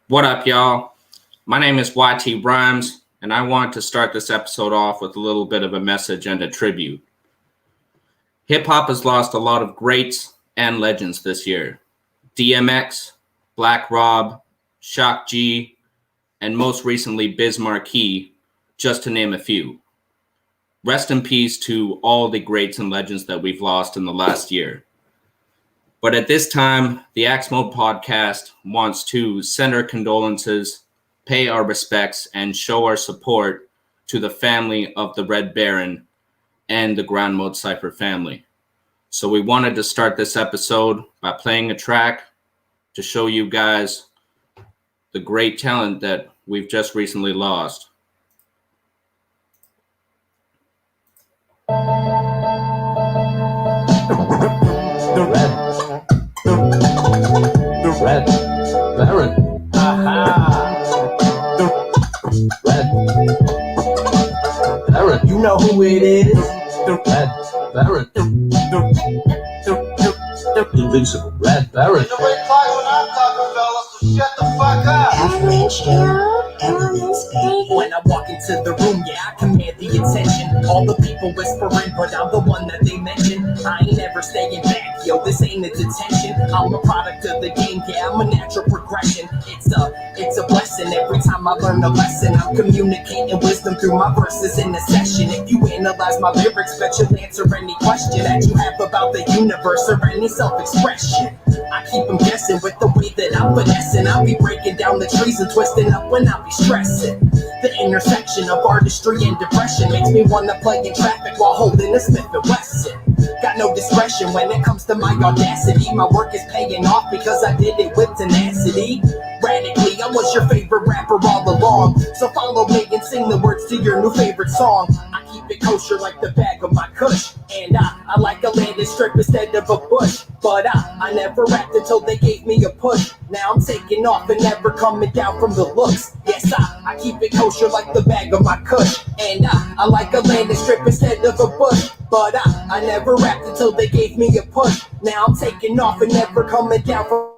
What up, y'all? My name is YT Rhymes, and I want to start this episode off with a little bit of a message and a tribute. Hip-hop has lost a lot of greats and legends this year. DMX, Black Rob, Shock G, and most recently Biz Markie, just to name a few. Rest in peace to all the greats and legends that we've lost in the last year. But at this time, the Axe Mode podcast wants to send our condolences, pay our respects, and show our support to the family of the Red Baron and the Ground Mode Cypher family. So we wanted to start this episode by playing a track to show you guys the great talent that we've just recently lost. The Red Baron. Aha. The Red Baron. You know who it is. The Red Baron. The Invincible Red Baron. The red flag when I'm talking, fellas, so shut the fuck up. When I walk into the room, yeah, I command the attention. All the people whispering, but I'm the one that they mention. I ain't ever staying back, yo, this ain't a detention. I'm a product of the game, yeah, I'm a natural progression. It's a blessing every time I learn a lesson. I'm communicating wisdom through my verses in a session. If you analyze my lyrics, bet you'll answer any question that you have about the universe or any self-expression. I keep them guessing with the way that I'm finessing. I'll be breaking down the trees and twisting up when I'll be stressing. The intersection of artistry and depression makes me wanna play in traffic while holding a Smith & Wesson. Got no discretion when it comes to my audacity. My work is paying off because I did it with tenacity. Radically, I was your favorite rapper all along. So follow me and sing the words to your new favorite song. I keep it kosher like the bag of my kush. And I like a landed strip instead of a bush. But I never rapped until they gave me a push. Now I'm taking off and never coming down from the looks. Yes, I keep it kosher like the bag of my kush. And I like a landed strip instead of a bush. But I never rapped until they gave me a push. Now I'm taking off and never coming down from.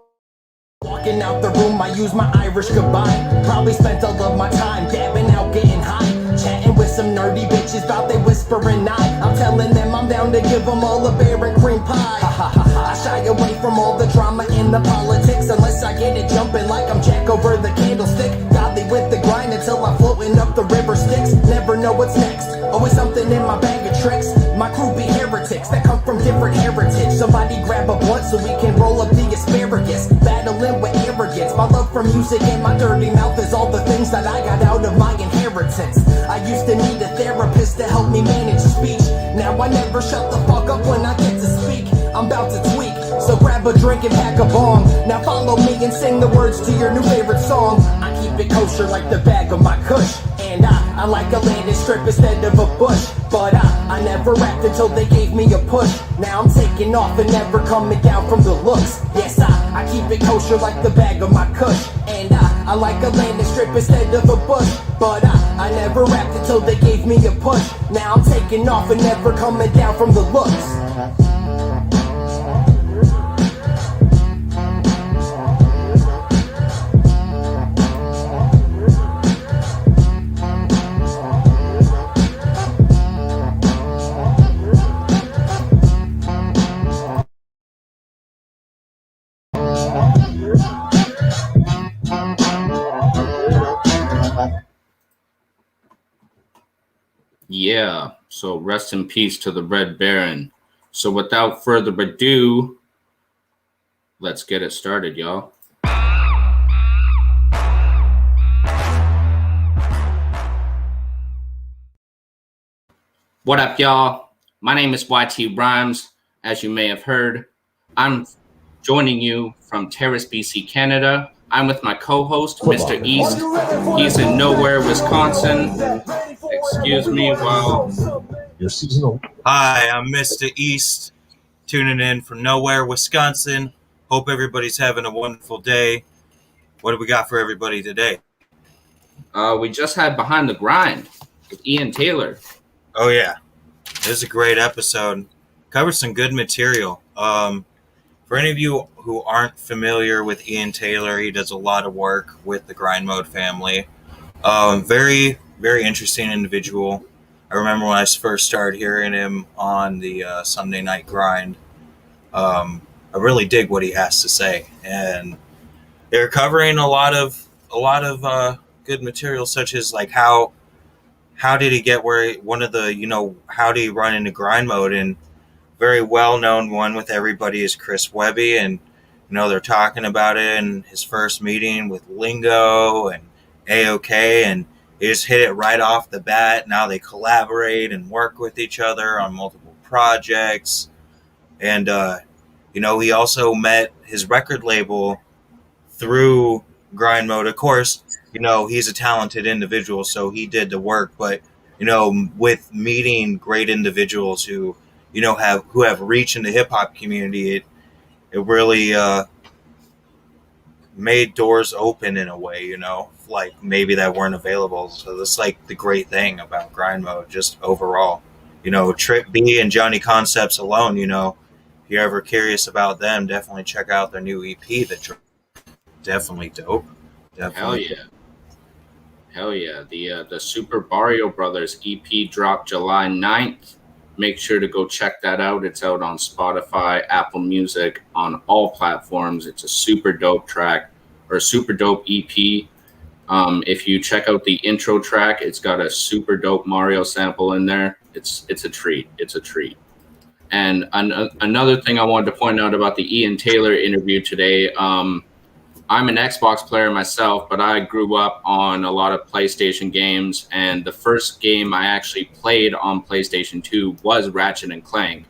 Walking out the room, I use my Irish goodbye. Probably spent all of my time dabbing out, getting high. Chatting with some nerdy bitches about they whispering I'm telling them I'm down to give them all a bear and cream pie. I shy away from all the drama in the politics unless I get it jumping like I'm Jack over the candlestick. Godly with the grind until I'm floating up the river Styx. Never know what's next, always something in my bag of tricks. My crew be heretics that come from different heritage. Somebody grab a blunt so we can roll up the asparagus. Battling with arrogance, my love for music and my dirty mouth is all the things that I got out of my inheritance. I used to need a therapist to help me manage speech. Now I never shut the fuck up when I get to speak. I'm about to tweak, so grab a drink and pack a bong. Now follow me and sing the words to your new favorite song. I keep it kosher like the bag of my kush. And I like a landed strip instead of a bush. But I never rapped until they gave me a push. Now I'm taking off and never coming down from the looks. Yes, I keep it kosher like the bag of my kush. And I like a landed strip instead of a bush. But I never rapped until they gave me a push. Now I'm taking off and never coming down from the looks. Yeah, so rest in peace to the Red Baron. So without further ado, let's get it started, y'all. What up, y'all? My name is YT Rhymes. As you may have heard, I'm joining you from Terrace, BC, Canada. I'm with my co-host, Mr. East. He's in Nowhere, Wisconsin. Excuse me while Your seasonal. Hi, I'm Mr. East, tuning in from Nowhere, Wisconsin. Hope everybody's having a wonderful day. What do we got for everybody today? we just had Behind the Grind with Ian Taylor. Oh, yeah. This is a great episode. Covers some good material. For For any of you who aren't familiar with Ian Taylor, he does a lot of work with the Grind Mode family. Very, very interesting individual. I remember when I first started hearing him on the Sunday Night Grind. I really dig what he has to say, and they're covering a lot of good material, such as like how did he get where one of the how did he run into Grind Mode, and very well known one with everybody is Chris Webby, and they're talking about it in his first meeting with Lingo and AOK, and they just hit it right off the bat. Now they collaborate and work with each other on multiple projects, and he also met his record label through Grind Mode. Of course, he's a talented individual, so he did the work, but with meeting great individuals who have reach in the hip hop community, it really made doors open in a way, like maybe that weren't available. So that's like the great thing about Grind Mode, just overall. Trip B and Johnny Concepts alone, if you're ever curious about them, definitely check out their new EP that definitely dope. Definitely. Hell yeah. The Super Barrio Brothers EP dropped July 9th. Make sure to go check that out. It's out on Spotify, Apple Music, on all platforms. It's a super dope track, or super dope EP. If you check out the intro track, it's got a super dope Mario sample in there. It's a treat. It's a treat. And another thing I wanted to point out about the Ian Taylor interview today, I'm an Xbox player myself, but I grew up on a lot of PlayStation games, and the first game I actually played on PlayStation 2 was Ratchet and Clank.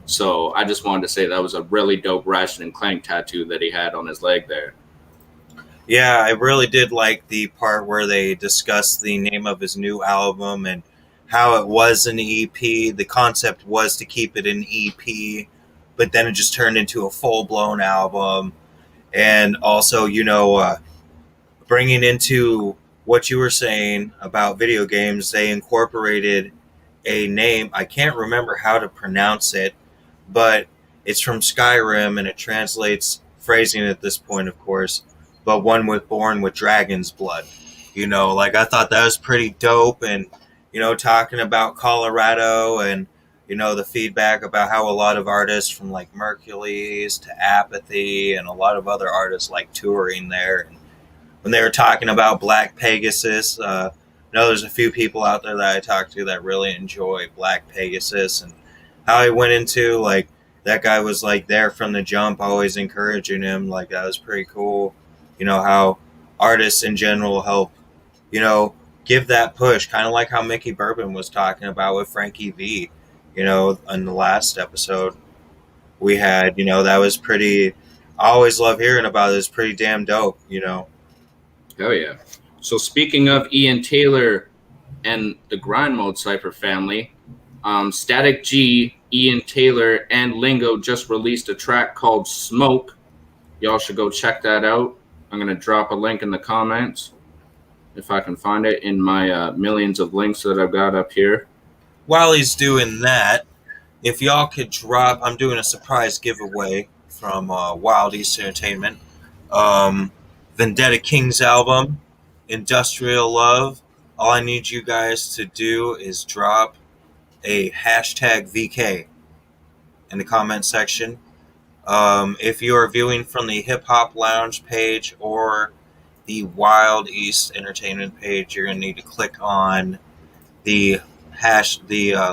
So I just wanted to say that was a really dope Ratchet and Clank tattoo that he had on his leg there. Yeah, I really did like the part where they discussed the name of his new album and how it was an EP. The concept was to keep it an EP, but then it just turned into a full-blown album. And also, bringing into what you were saying about video games, they incorporated a name. I can't remember how to pronounce it, but it's from Skyrim, and it translates, phrasing at this point, of course, but one was born with dragon's blood. I thought that was pretty dope. And, talking about Colorado and, the feedback about how a lot of artists from like Mercules to Apathy and a lot of other artists like touring there. And when they were talking about Black Pegasus, there's a few people out there that I talked to that really enjoy Black Pegasus, and how he went into like that guy was like there from the jump, always encouraging him. Like that was pretty cool. How artists in general help, give that push, kind of like how Mickey Bourbon was talking about with Frankie V. In the last episode we had, that was pretty, I always love hearing about it. It's pretty damn dope, Hell yeah. So speaking of Ian Taylor and the Grind Mode Cypher family, Static G, Ian Taylor, and Lingo just released a track called Smoke. Y'all should go check that out. I'm going to drop a link in the comments if I can find it in my millions of links that I've got up here. While he's doing that, if y'all could drop, I'm doing a surprise giveaway from Wild East Entertainment. Vendetta King's album, Industrial Love. All I need you guys to do is drop a hashtag VK in the comment section. If you are viewing from the Hip Hop Lounge page or the Wild East Entertainment page, you're going to need to click on the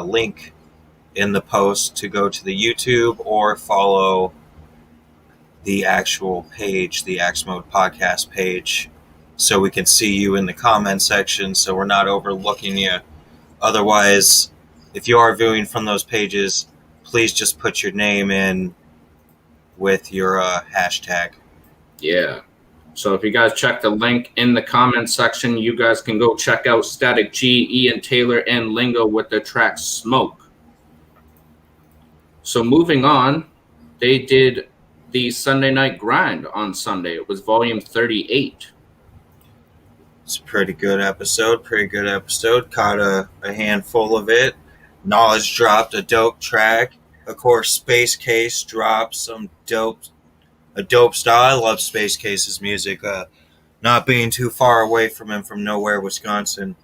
link in the post to go to the YouTube, or follow the actual page, the Axe Mode podcast page, so we can see you in the comment section, so we're not overlooking you. Otherwise, if you are viewing from those pages, please just put your name in with your hashtag. Yeah. So if you guys check the link in the comment section, you guys can go check out Static G, Ian Taylor, and Lingo with their track Smoke. So moving on, they did the Sunday Night Grind on Sunday. It was volume 38. It's a pretty good episode. Caught a handful of it. Knowledge dropped a dope track. Of course, Space Case dropped some dope a dope style. I love Space Case's music. Not being too far away from him from Nowhere, Wisconsin,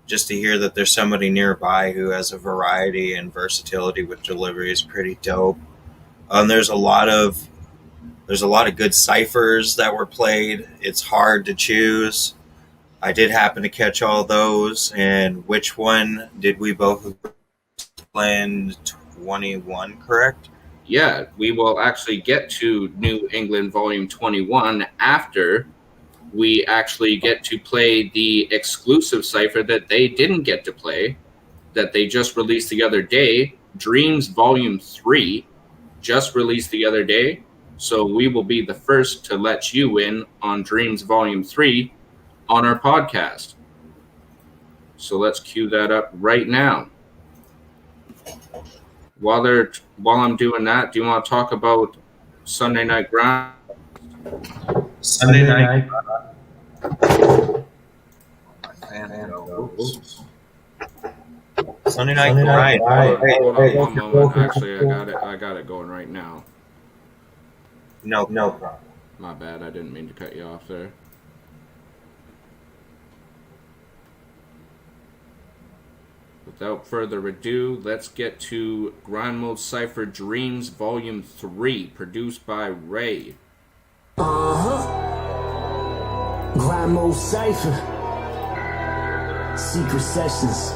just to hear that there's somebody nearby who has a variety and versatility with delivery is pretty dope. There's a lot of good ciphers that were played. It's hard to choose. I did happen to catch all those. And which one did we both play in 21, correct? Yeah, we will actually get to New England Volume 21 after we actually get to play the exclusive cipher that they didn't get to play, that they just released the other day. Dreams Volume 3 just released the other day. So we will be the first to let you in on Dreams Volume 3 on our podcast. So let's cue that up right now. While I'm doing that, do you want to talk about Sunday Night Grind? Sunday night. Sunday night grind. Hold on one moment. Actually, I got it going right now. No problem. My bad. I didn't mean to cut you off there. Without further ado, let's get to Grind Mode Cypher Dreams Volume 3, produced by Ray. Grind Mode Cypher. Secret Sessions.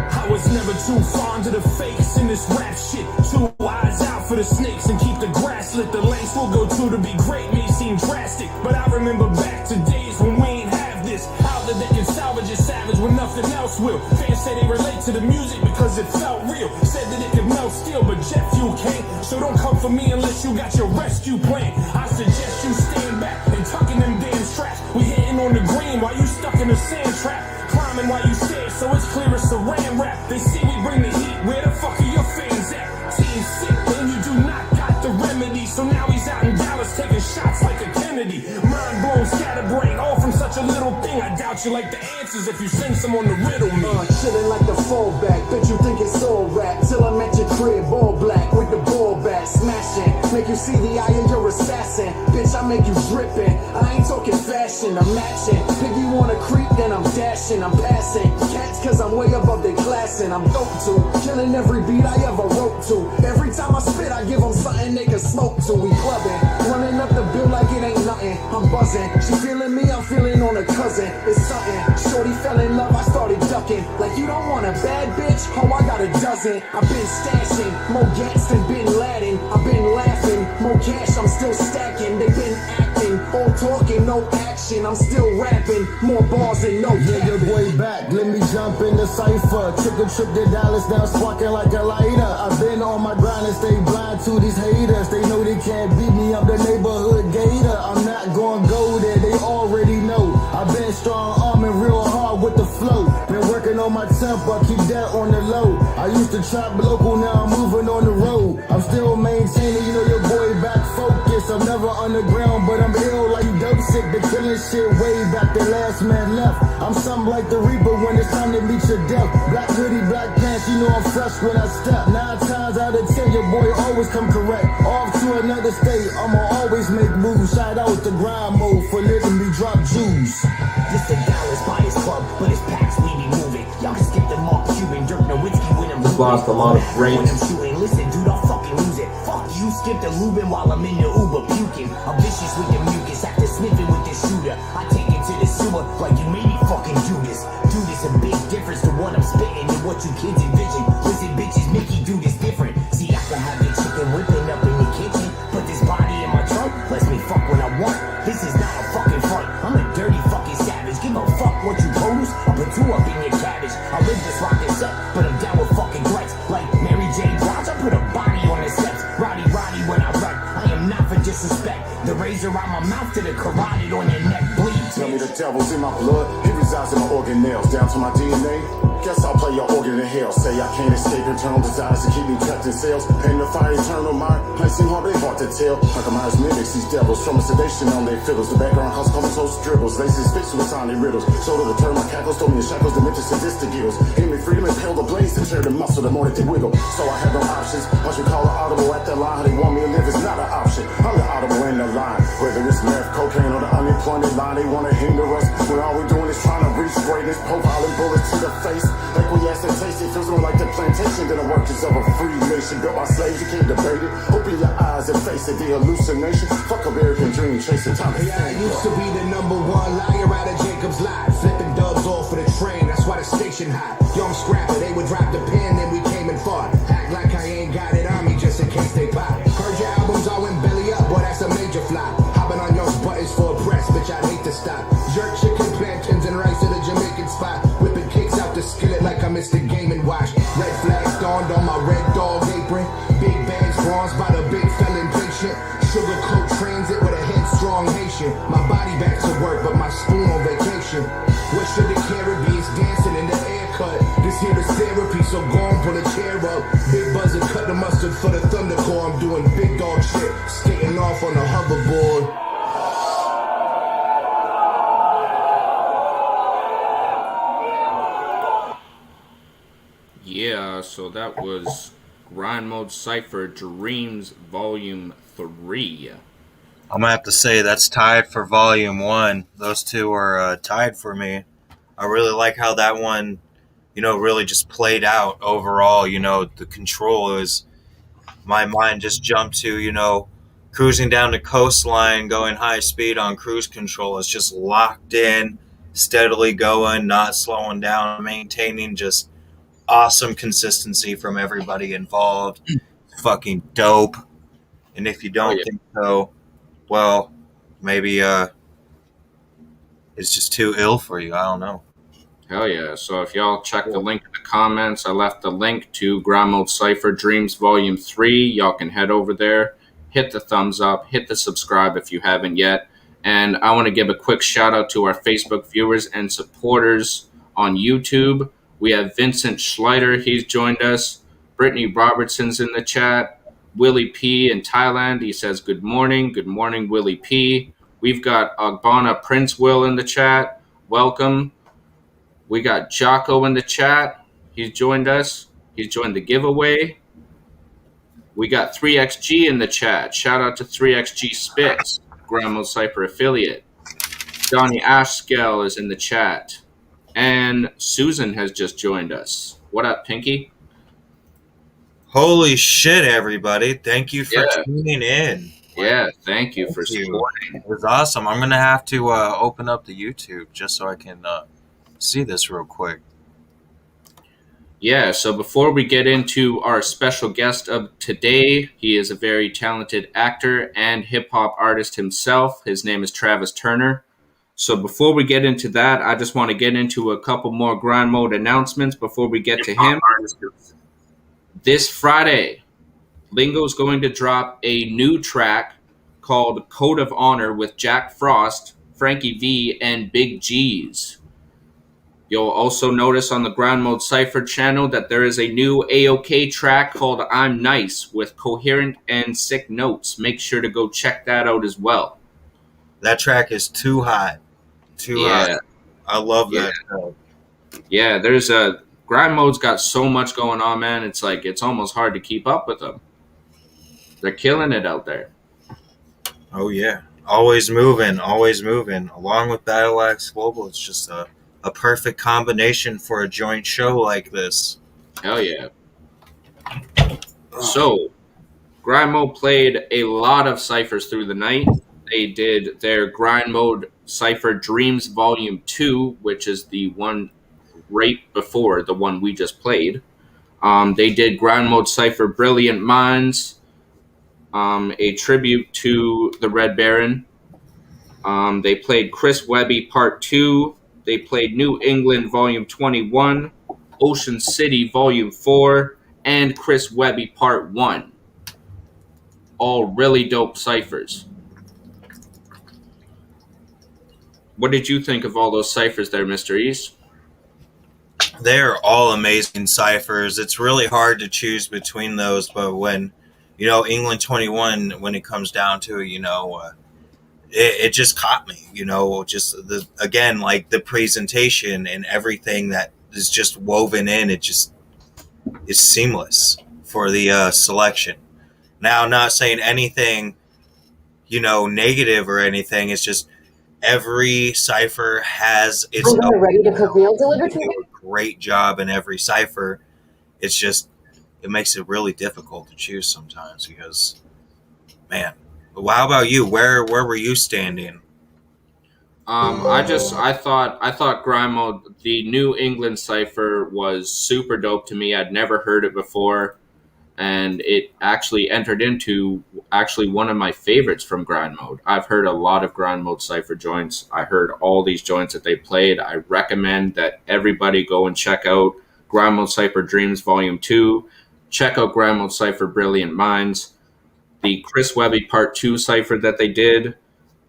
I was never too fond of the fakes in this rap shit. 2 eyes out for the snakes and keep the grass lit. The lengths we'll go to be great may seem drastic, but I remember back to days when we ain't have this. How that they can salvage a savage when nothing else will. Fans say they relate to the music because it felt real. Said that it could melt steel, but jet fuel can't. So don't come for me unless you got your rescue plan. I suggest you stand back and tuck in them damn straps. We hitting on the green while you stuck in the sand trap. Climbing while you stare, so it's clear it's a ram rap. They see we bring the heat, where the fuck are your fans at? Team sick, and you do not got the remedy. So now he's out in Dallas taking shots like a Kennedy. Mind blown, scatterbrain, all from such a little thing. I doubt you like the answers if you send someone to riddle me. Chillin' like the fallback, bet you think it's all rap. Till I'm at your crib, all black, with the ball bat, smashing. Make you see the eye of your assassin. Bitch, I make you drippin'. I ain't talking fashion, I'm matching. If you wanna creep, then I'm dashing. I'm passing cats cause I'm way above their class and I'm dope too. Killing every beat I ever wrote to. Every time I spit, I give them something they can smoke to. We clubbing, running up the bill like it ain't nothing. I'm buzzing, she feeling me, I'm feeling on a cousin. It's something, shorty fell in love, I started ducking. Like you don't want a bad bitch? Oh, I got a dozen. I've been stashing, more gas than Bin Laden. I've been laughing, more cash I'm still stacking. They been acting, all talking, no action. I'm still rapping, more bars and no Yeah, your boy back, let me jump in the cipher. Took a trip to Dallas, now sparking like a lighter. I've been on my grind and stay blind to these haters. They know they can't beat me, I'm the neighborhood gator. I'm not gonna go there, they already know. I've been strong arming real hard with the flow. Been working on my temper, keep that on the low. I used to trap local, now I'm moving on the road. I'm still maintaining, you know your boy back focused. I'm never underground, but I'm ill like dope sick. The killing shit way back, the last man left. I'm something like the Reaper when it's time to meet your death. Black hoodie, black pants, you know I'm fresh when I step. 9 times out of 10, your boy always come correct. Off to another state, I'ma always make moves. Shout out to Grind Mode for letting me drop juice. This the Dallas Bias Club, but it's packs we be moving. Y'all can skip the Mark Cuban, Dirk Nowitzki when I'm moving. Lost a lot of When rates. I'm shooting, listen, dude, I'll fucking lose it. Fuck you, skip the Lubin while I'm in the Uber puking. I'm vicious with the mucus, after sniffing with the shooter. I take it to the sewer like you made me fucking do this. Do this a big difference to what I'm spitting and what you kids envision. Listen, bitches, Mickey do this different. See, I can have the chicken whipping up in the kitchen. Put this body in my trunk, lets me fuck when I want. This is not a fucking front, I'm a dirty fucking savage. Give a fuck what you produce, I'll put 2 up in your cabbage. I live this rock and set, but I'm down with fucking threats. Like Mary J. Blige, I put a body on the steps. Roddy when I rap, I am not for disrespect. The razor out my mouth to the carotid on your neck bleeds. Tell me the devil's in my blood, he resides resides in my organelles, down to my DNA. Guess I'll play your organ in hell. Say I can't escape internal desires to keep me trapped in cells. Pain the fire eternal mind, placing hard, they hard to tell. Hunker Myers mimics these devils, from a sedation on their fiddles. The background house comatose dribbles, lazy spits with tiny riddles. Shoulder the turn, my cackles, throw me in shackles, dementia sadistic gills. Give me freedom and pale the blaze to tear the muscle the more that they wiggle. So I have no options. Once you call it audible at that line, how they want me to live is not an option. I'm the audible in the line. Whether it's meth, cocaine, or the unemployment line, they wanna hinder us. When all we're doing is trying to reach greatness, profiling bullets to the face. Like we asked and taste it, feels more like the plantation than the workers of a free nation. Built by slaves, you can't debate it. Open your eyes and face it, the hallucination. Fuck American dream, chasing time. Yeah, I used to be the number one liar out of Jacob's Lot. Flipping dubs off for the train, that's why the station hot. Young scrapper, they would drop the pen, then we came and fought. Act like I ain't got it on me just in case they pop. Heard your albums all went belly up, boy, that's a major flop. Hopping on your buttons for a press, bitch, I'd hate to stop. Jerk chicken, plantains, and rice at a Jamaican spot. Whipping kicks out the skillet like I missed the game and watch. Red flags dawned on my red dog apron. Big bags bronzed by the big felon patient. Sugar coat transit with a headstrong Haitian. My body back to work, but my spoon on vacation. What should the Caribbeans dancing in the air cut? This here is therapy, so go on, pull a chair up. Big buzzer, cut the mustard for the thundercore. I'm doing big dog shit, skating off on the hoverboard. Yeah, so that was Grind Mode Cypher Dreams Volume 3. I'm gonna have to say that's tied for Volume 1. Those two are tied for me. I really like how that one, really just played out overall. The control is, my mind just jumped to, cruising down the coastline, going high speed on cruise control. It's just locked in, steadily going, not slowing down, maintaining just awesome consistency from everybody involved. Fucking dope. And if you don't think so, well, maybe it's just too ill for you. I don't know. Hell yeah. So if y'all check the link in the comments, I left the link to Grind Mode Cypher Dreams Volume 3. Y'all can head over there, hit the thumbs up, hit the subscribe if you haven't yet. And I want to give a quick shout out to our Facebook viewers and supporters on YouTube. We have Vincent Schleider, he's joined us. Brittany Robertson's in the chat. Willie P in Thailand, he says, good morning. Good morning, Willie P. We've got Agbana Prince Will in the chat. Welcome. We got Jocko in the chat. He's joined us. He's joined the giveaway. We got 3XG in the chat. Shout out to 3XG Spitz, Grind Mode Cypher affiliate. Johnny Ashskell is in the chat. And Susan has just joined us. What up, Pinky? Holy shit, everybody. Thank you for tuning in. Yeah, thank you for supporting. It was awesome. I'm going to have to open up the YouTube just so I can see this real quick. Yeah, so before we get into our special guest of today, he is a very talented actor and hip-hop artist himself. His name is Travis Turner. So before we get into that, I just want to get into a couple more Grind Mode announcements before we get to him. This Friday, Lingo's going to drop a new track called Code of Honor with Jack Frost, Frankie V, and Big G's. You'll also notice on the Grind Mode Cypher channel that there is a new AOK track called I'm Nice with coherent and sick notes. Make sure to go check that out as well. That track is too hot. Too hot. I love that. Yeah, there's a Grind Mode's got so much going on, man. It's like it's almost hard to keep up with them. They're killing it out there. Oh yeah, always moving. Along with Battleaxe Global, it's just a perfect combination for a joint show like this. Hell yeah. So, Grind Mode played a lot of ciphers through the night. They did their Grind Mode Cypher Dreams Volume 2, which is the one right before the one we just played. They did Grind Mode Cypher Brilliant Minds, a tribute to the Red Baron. They played Chris Webby Part 2. They played New England Volume 21, Ocean City Volume 4, and Chris Webby Part 1. All really dope ciphers. What did you think of all those ciphers there, Mr. East? They're all amazing ciphers. It's really hard to choose between those, but when, England 21, when it comes down to it, it just caught me, just again, like the presentation and everything that is just woven in, it just is seamless for the selection. Now, not saying anything, negative or anything. It's just every cipher has its own. Ready to cook meal delivered to Do you? a great job in every cipher. It's just, it makes it really difficult to choose sometimes because, man. Well, how about you? Where were you standing? I thought Grind Mode, the New England cipher, was super dope to me. I'd never heard it before, and it actually entered into one of my favorites from Grind Mode. I've heard a lot of Grind Mode cipher joints. I heard all these joints that they played. I recommend that everybody go and check out Grind Mode Cipher Dreams Volume 2. Check out Grind Mode Cipher Brilliant Minds. The Chris Webby Part 2 cipher that they did.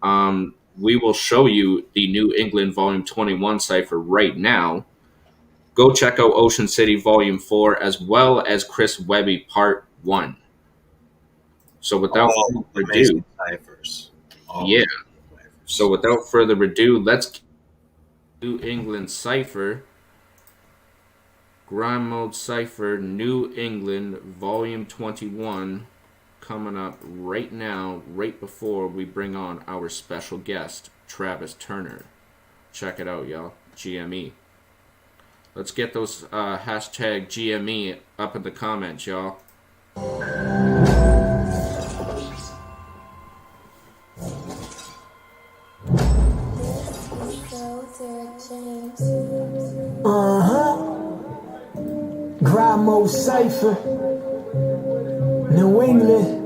We will show you the New England Volume 21 cipher right now. Go check out Ocean City Volume 4 as well as Chris Webby Part 1. So without further ado, ciphers. So without further ado, let's New England cipher. Grind Mode Cipher New England Volume 21 coming up right now, right before we bring on our special guest, Travis Turner. Check it out, y'all. GME. Let's get those hashtag GME up in the comments, y'all. Grind Mode Cypher, New England.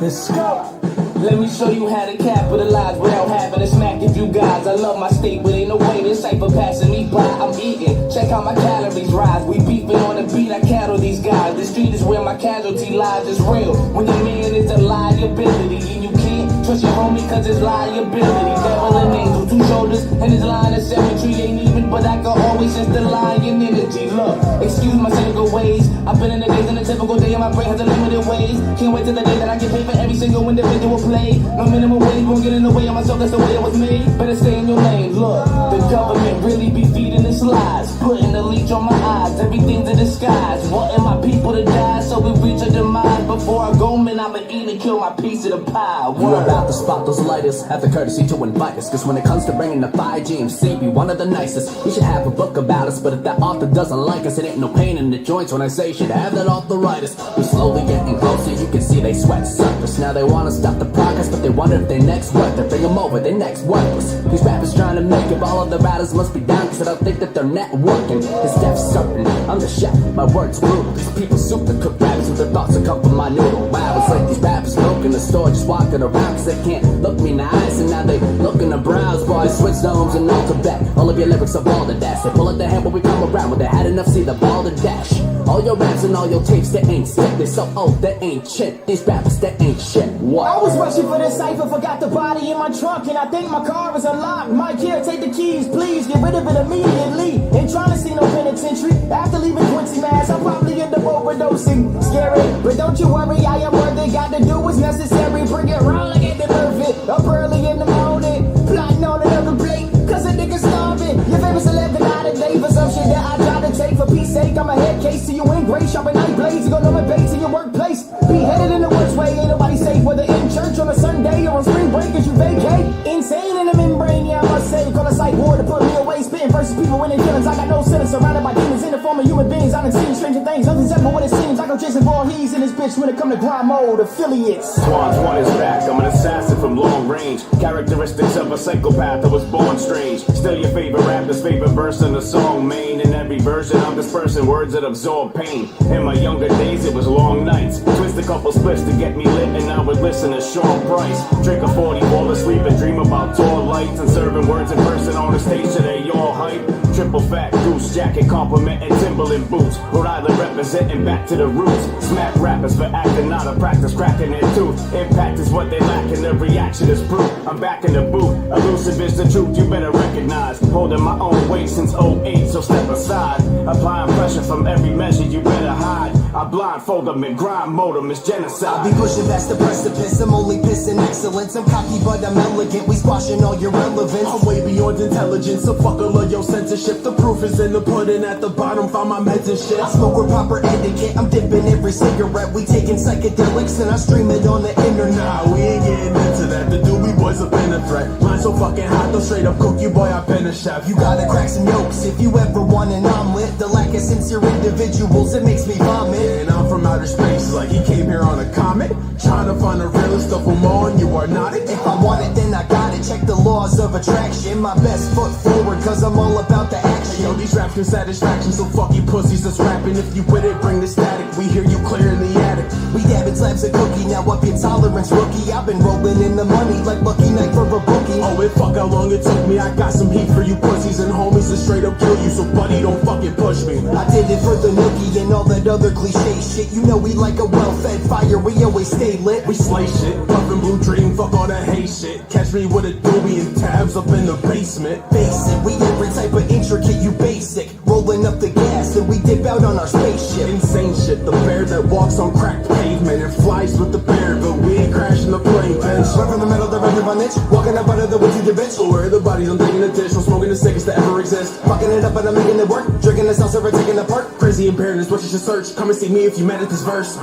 Let's go. Let me show you how to capitalize without having to smack a few guys. I love my state, but ain't no way this cipher passing me by. I'm eating, check how my calories rise. We beefing on the beat, I cattle these guys. The street is where my casualty lies, it's real. When the man is a liability, and you can't trust your homie cause it's liability. Devil and angel, two shoulders, and his line of symmetry ain't even, but I can always sense the lion energy. Look, excuse my cynical ways. I've been in the days and a typical day, and my brain has a limited ways. Can't wait till the day that I get paid for every single individual play. No minimum wage won't get in the way of myself, that's the way it was made. Better stay in your lane, look. The government really be feeding its lies, putting the leech on my eyes, everything's a disguise. Wanting my people to die, so we reach a demise. Before I go, man, I'ma eat and kill my piece of the pie. We're about to spot those lighters, have the courtesy to invite us. Cause when it comes to bringing the 5 GMC, we one of the nicest. We should have a book about us, but if that author doesn't like us, it ain't no pain in the joints when I say you should have that arthritis. We're slowly getting closer, you can see they sweat surface. Now they wanna stop the progress, but they wonder if they next worth it. Bring them over, they next worthless. These rappers trying to make it, all of the riders must be down, cause I don't think that they're networking. It's death certain, I'm the chef, my words brutal. These people super cook rappers with their thoughts that come from my noodle. Wow, it's like these rappers smoke in the store, just walking around, cause they can't look me in the eyes, and now they look in the brows. Boys, switch homes and all Quebec, all of your lyrics are ball to dash. They pull up their hand when we come around, when they had enough, see the ball to dash. All your raps and all your tapes, they ain't sick, they so old, they ain't shit. These rappers, they ain't shit. What? I was rushing for this cipher, forgot the body in my trunk, and I think my car is unlocked. Mike, here, take the keys, please, get rid of it immediately. Ain't trying to see no penitentiary. After leaving Quincy, Mass, I'll probably end up overdosing. Scary, but don't you worry, I am worth it. Got to do what's necessary, bring it round like it perfect. Up early in the morning, plotting on another plate, cause a nigga starving. Your favorite celeb out of day for some shit that I try to take. For peace sake, I'm a head case to you in gray, sharpen night blades. You gon' know my bait to your workplace. Be headed in the which way, ain't nobody safe. Whether in church on a Sunday or on spring break as you vacate. Insane in the membrane, yeah, I must say. Call a psych ward to put me away. Spitting versus people when they feelings. I got no sentence, surrounded by demons in the form of human beings. I done seen stranger things, nothing's ever what it seems. I go chasing for he's in this bitch when it come to grind mode affiliates. Swan's one is back, I'm an assassin from long range. Characteristics of a psychopath, I was born strange. Still your favorite rapper's favorite verse in the song, main. In every version I'm dispersing words that absorb pain. In my younger days it was long nights, twisted a couple splits to get me lit, and I would listen to Sean Price. Drink a 40, fall asleep and dream about tall lights, and serving words in person on the stage so they all hype. Triple fat goose jacket, complimenting Timberland boots. Rhode Island representing back to the roots. Smack rappers for acting out of practice, cracking their tooth. Impact is what they lack, and the reaction is proof. I'm back in the booth. Elusive is the truth, you better recognize. Holding my own weight since '08, so step aside. Applying pressure from every measure, you better hide. I blindfold them and grind mode them, it's genocide. I'll be pushing past the precipice, I'm only pissing excellence. I'm cocky but I'm elegant, we squashing all your relevance. I'm way beyond intelligence, so fuck all of your censorship. The proof is in the pudding at the bottom, find my meds and shit. I smoke with proper etiquette, I'm dipping every cigarette. We taking psychedelics and I stream it on the internet. Nah, we ain't getting into that, the doobie boys have been a threat. Mine so fucking hot, they'll straight up cook you, boy, I've been a chef. You gotta crack some yolks if you ever want an omelet. The lack of sincere individuals, it makes me vomit. And I'm from outer space, like he came here on a comet. Trying to find the realest of them all, and you are not it. If I want it, then I got it. Check the laws of attraction. My best foot forward, cause I'm all about the action. Yo, these raps can satisfaction, so fuck you pussies that's rapping. If you with it, bring the static. We hear you clear in the attic. We dabbing slabs of cookie, now up your tolerance, rookie. I've been rolling in the money like Lucky Night for a bookie. Oh, it fuck how long it took me. I got some heat for you pussies and homies to straight up kill you. So buddy, don't fucking push me. I did it for the nookie and all that other cliche shit. You know we like a well-fed fire, we always stay lit. We slay shit, puffin' blue dream, fuck all that hate shit. Catch me with a doobie and tabs up in the basement. Basic, we every type of intricate, you basic. Rolling up the gas and we dip out on our spaceship. Insane shit, the bear that walks on cracked pavement and flies with the bear, but we ain't crashing the plane, bitch. Right from the middle, the record on itch. Walking up out of the woods with your bitch. So where are the bodies? I'm taking a dish, I'm smoking the sickest to ever exist. Fucking it up and I'm making it work. Drinking the salsa, we're taking it apart. Crazy impaired is what you should search. Come and see me if you met at this verse.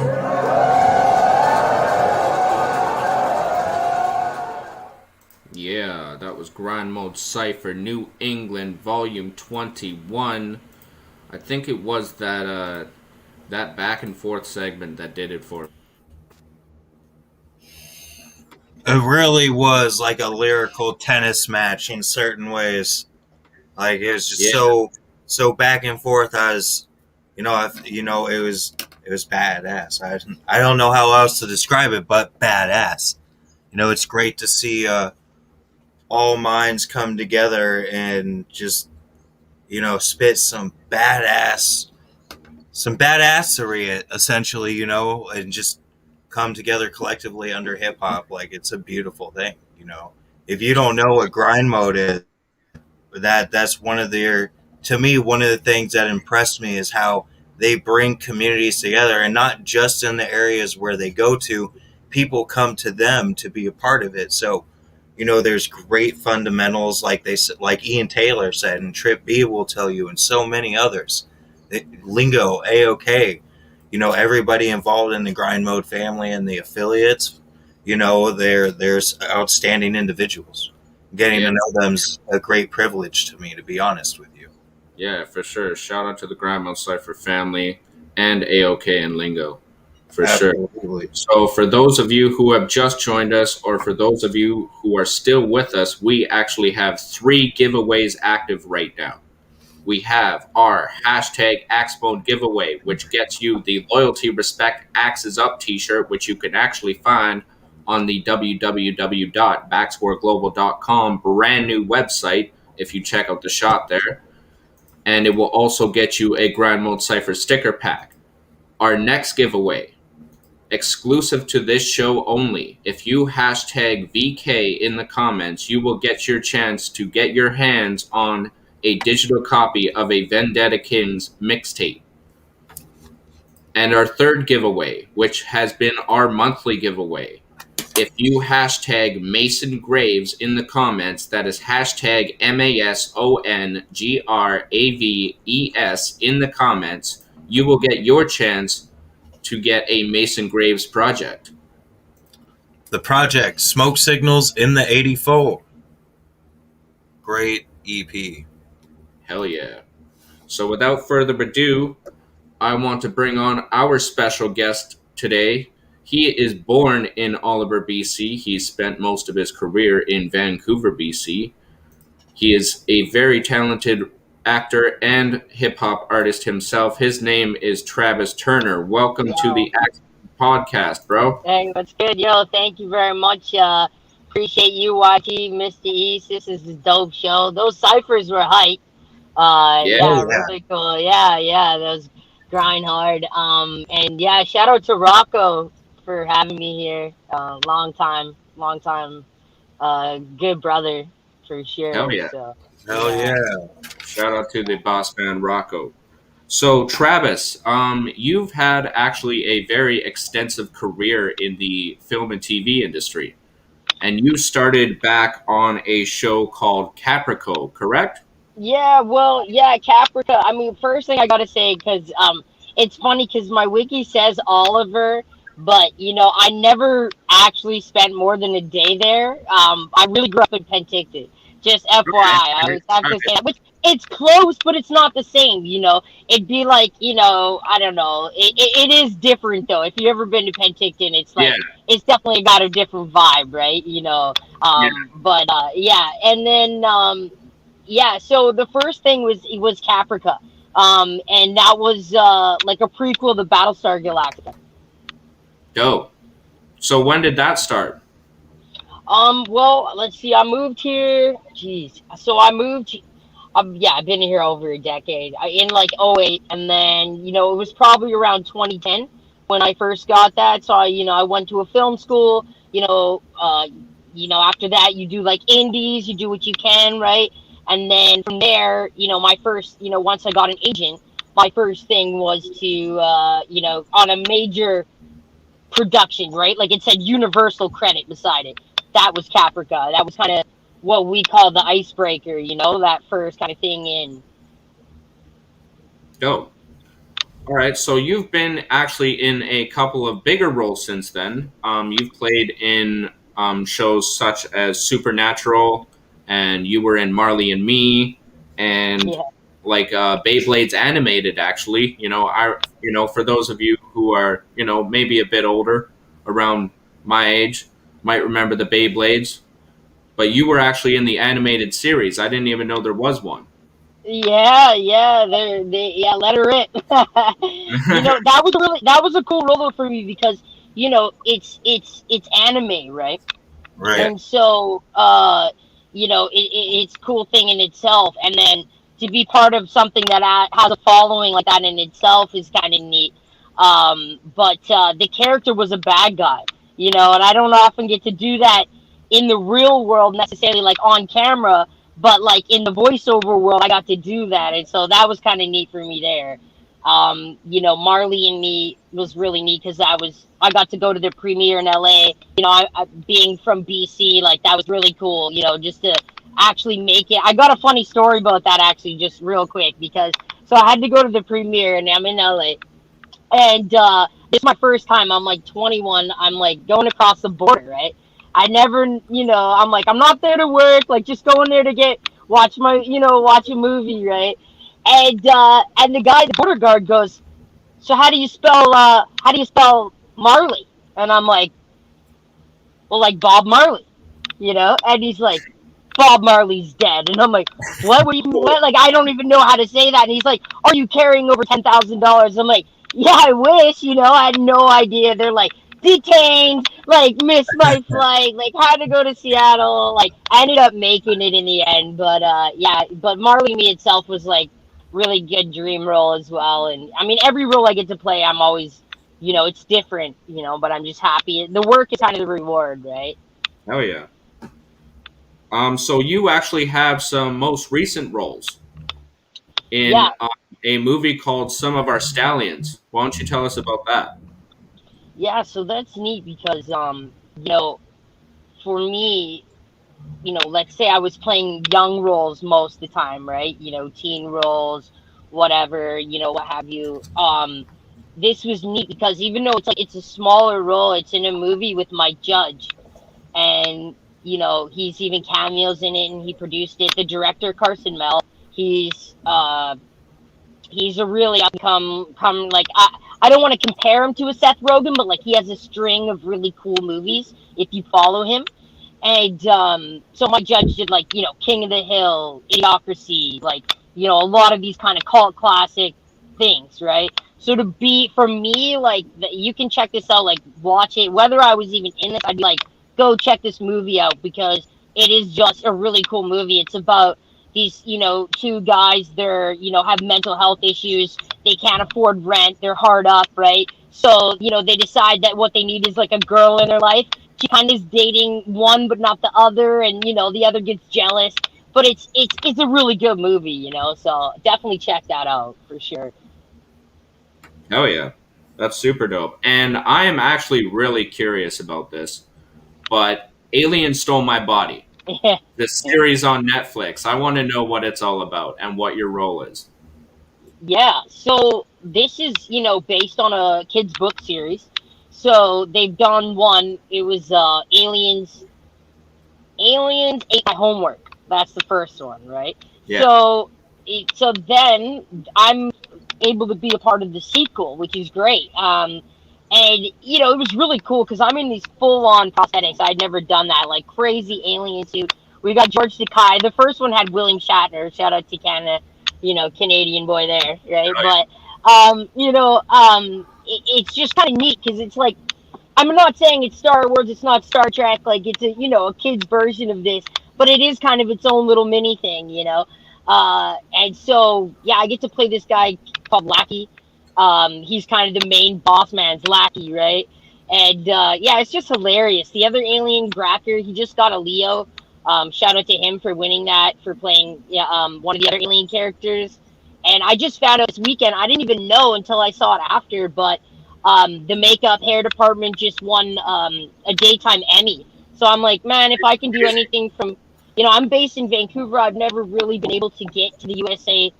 Yeah, that was Grind Mode Cypher, New England, Volume 21. I think it was that back and forth segment that did it for me. It really was like a lyrical tennis match in certain ways. Like it was just so back and forth. It was badass. I don't know how else to describe it, but badass. You know, it's great to see all minds come together and just, you know, spit some badassery, essentially, you know, and just come together collectively under hip hop. Like, it's a beautiful thing, you know. If you don't know what grind mode is, that's one of the things that impressed me is how they bring communities together, and not just in the areas where they go to. People come to them to be a part of it. So, you know, there's great fundamentals, like Ian Taylor said, and Trip B will tell you, and so many others. Lingo, AOK, you know, everybody involved in the Grind Mode family and the affiliates, you know, there's outstanding individuals. Getting to know them's a great privilege to me, to be honest with you. Yeah, for sure. Shout out to the Grind Mode Cypher family and AOK and Lingo. For Absolutely. sure. So for those of you who have just joined us, or for those of you who are still with us, we actually have 3 giveaways active right now. We have our hashtag AxeMode giveaway, which gets you the Loyalty Respect Axes Up t-shirt, which you can actually find on the www.backscoreglobal.com brand new website if you check out the shop there. And it will also get you a Grind Mode Cypher sticker pack. Our next giveaway, exclusive to this show only. If you hashtag VK in the comments, you will get your chance to get your hands on a digital copy of a Vendetta Kings mixtape. And our third giveaway, which has been our monthly giveaway, if you hashtag Mason Graves in the comments, that is hashtag MASONGRAVES in the comments, you will get your chance to get a Mason Graves project. The project, Smoke Signals in the 84. Great EP. Hell yeah. So without further ado, I want to bring on our special guest today. He is born in Oliver, BC. He spent most of his career in Vancouver, BC. He is a very talented actor and hip-hop artist himself. His name is Travis Turner. Welcome to the podcast, bro. Hey, what's good? Yo, thank you very much. Appreciate you, YT, Mr. East. This is a dope show. Those ciphers were hype. Yeah. Oh Yeah, yeah. really cool. Yeah, those grind hard. And yeah, shout out to Rocco for having me here. Long time, good brother for Hell sure. yeah. So Hell yeah. yeah. Shout out to the boss man Rocco. So Travis, you've had actually a very extensive career in the film and TV industry, and you started back on a show called Caprico, correct? Yeah, well, yeah, Caprica. I mean, first thing I gotta say, because it's funny because my wiki says Oliver, but I never actually spent more than a day there. I really grew up in Penticton. Just Okay. FYI, I always have to say that. Which it's close, but it's not the same. It'd be like I don't know. It is different though. If you've ever been to Penticton, it's Yeah. like it's definitely got a different vibe, right? Yeah. But yeah, and then yeah, so the first thing was Caprica. And that was like a prequel to Battlestar Galactica. Dope. So when did that start? Well, let's see. I moved here. Jeez. So I moved. Yeah, I've been here over a decade. In like '08, and then it was probably around 2010 when I first got that. So I went to a film school. After that you do like indies, you do what you can, right? And then from there, my first, once I got an agent, my first thing was to, on a major production, right? Like it said Universal credit beside it. That was Caprica. That was kind of what we call the icebreaker, that first kind of thing in. Dope. All right. So you've been actually in a couple of bigger roles since then. You've played in shows such as Supernatural, and you were in Marley and Me, and Yeah. like Beyblade's animated. Actually, for those of you who are maybe a bit older, around my age, might remember the Beyblades. But you were actually in the animated series. I didn't even know there was one. Yeah, yeah, let her rip. That was a cool role for me because it's anime, right? Right. And so it's a cool thing in itself, and then to be part of something that has a following like that in itself is kind of neat. But the character was a bad guy, and I don't often get to do that in the real world necessarily, like on camera, but like in the voiceover world I got to do that, and so that was kind of neat for me there. Marley and Me was really neat because I got to go to the premiere in LA. I being from BC, like that was really cool. Just to actually make it. I got a funny story about that actually, just real quick, because so I had to go to the premiere and I'm in LA, and this is my first time. I'm like 21. I'm like going across the border, right? I never, I'm like I'm not there to work, like just going there to watch a movie, right? And the guy, the border guard, goes, "So how do you spell Marley?" And I'm like, "Well, like Bob Marley, And he's like, "Bob Marley's dead." And I'm like, "What? What? Like I don't even know how to say that." And he's like, "Are you carrying over $10,000?" I'm like, "Yeah, I wish." I had no idea. They're like, "Detained, like missed my flight, like had to go to Seattle." Like I ended up making it in the end, but yeah. But Marley and Me itself was like really good dream role as well. And I mean, every role I get to play, I'm always, it's different, but I'm just happy. The work is kind of the reward, right? Hell yeah. So you actually have some most recent roles in Yeah. a movie called Some of Our Stallions. Why don't you tell us about that? Yeah, so that's neat because for me, let's say I was playing young roles most of the time, right? Teen roles, whatever, what have you. This was neat because even though it's a smaller role, it's in a movie with Mike Judge, and he's even cameos in it, and he produced it. The director Carson Mell, he's a really come like I don't want to compare him to a Seth Rogen, but like he has a string of really cool movies if you follow him. And so my judge did like King of the Hill, Idiocracy, like a lot of these kind of cult classic things, right? So to be for me, like you can check this out, like watch it. Whether I was even in this, I'd be like, go check this movie out because it is just a really cool movie. It's about these, two guys. They're, have mental health issues. They can't afford rent. They're hard up, right? So they decide that what they need is like a girl in their life. She kind of is dating one, but not the other, and the other gets jealous. But it's a really good movie, So definitely check that out for sure. Hell yeah. That's super dope. And I am actually really curious about this, but Alien Stole My Body, the series on Netflix. I want to know what it's all about and what your role is. Yeah, so this is, based on a kids' book series. So they've done one. It was Aliens Ate My Homework. That's the first one, right? Yeah. So then I'm able to be a part of the sequel, which is great. And it was really cool because I'm in these full-on prosthetics. I'd never done that, like crazy alien suit. We got George Takei. The first one had William Shatner. Shout out to Canada, Canadian boy there, right? Right. But it's just kind of neat because it's like I'm not saying it's Star Wars, it's not Star Trek, like it's a kid's version of this, but it is kind of its own little mini thing. And so yeah, I get to play this guy called Lackey. He's kind of the main boss man's lackey, right? And yeah, it's just hilarious. The other alien Gracker, he just got a Leo. Shout out to him for winning that for playing one of the other alien characters. And I just found out this weekend. I didn't even know until I saw it after, but the makeup hair department just won a daytime Emmy. So I'm like, man, if I can do anything from, I'm based in Vancouver. I've never really been able to get to the USA.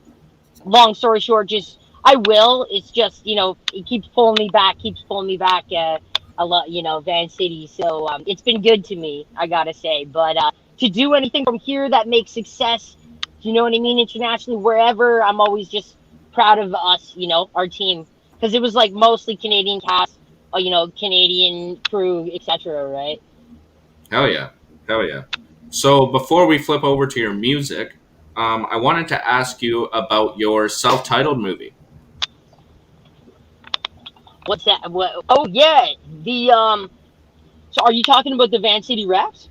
Long story short, just I will. It's just it keeps pulling me back. I love Van City. So it's been good to me. I gotta say, but to do anything from here that makes success, you know what I mean, internationally, wherever, I'm always just proud of us. Our team. Because it was like mostly Canadian cast, Canadian crew, etc. Right? Hell yeah. Hell yeah. So before we flip over to your music, I wanted to ask you about your self-titled movie. What's that? What? Oh yeah, the So are you talking about the Van City Raps?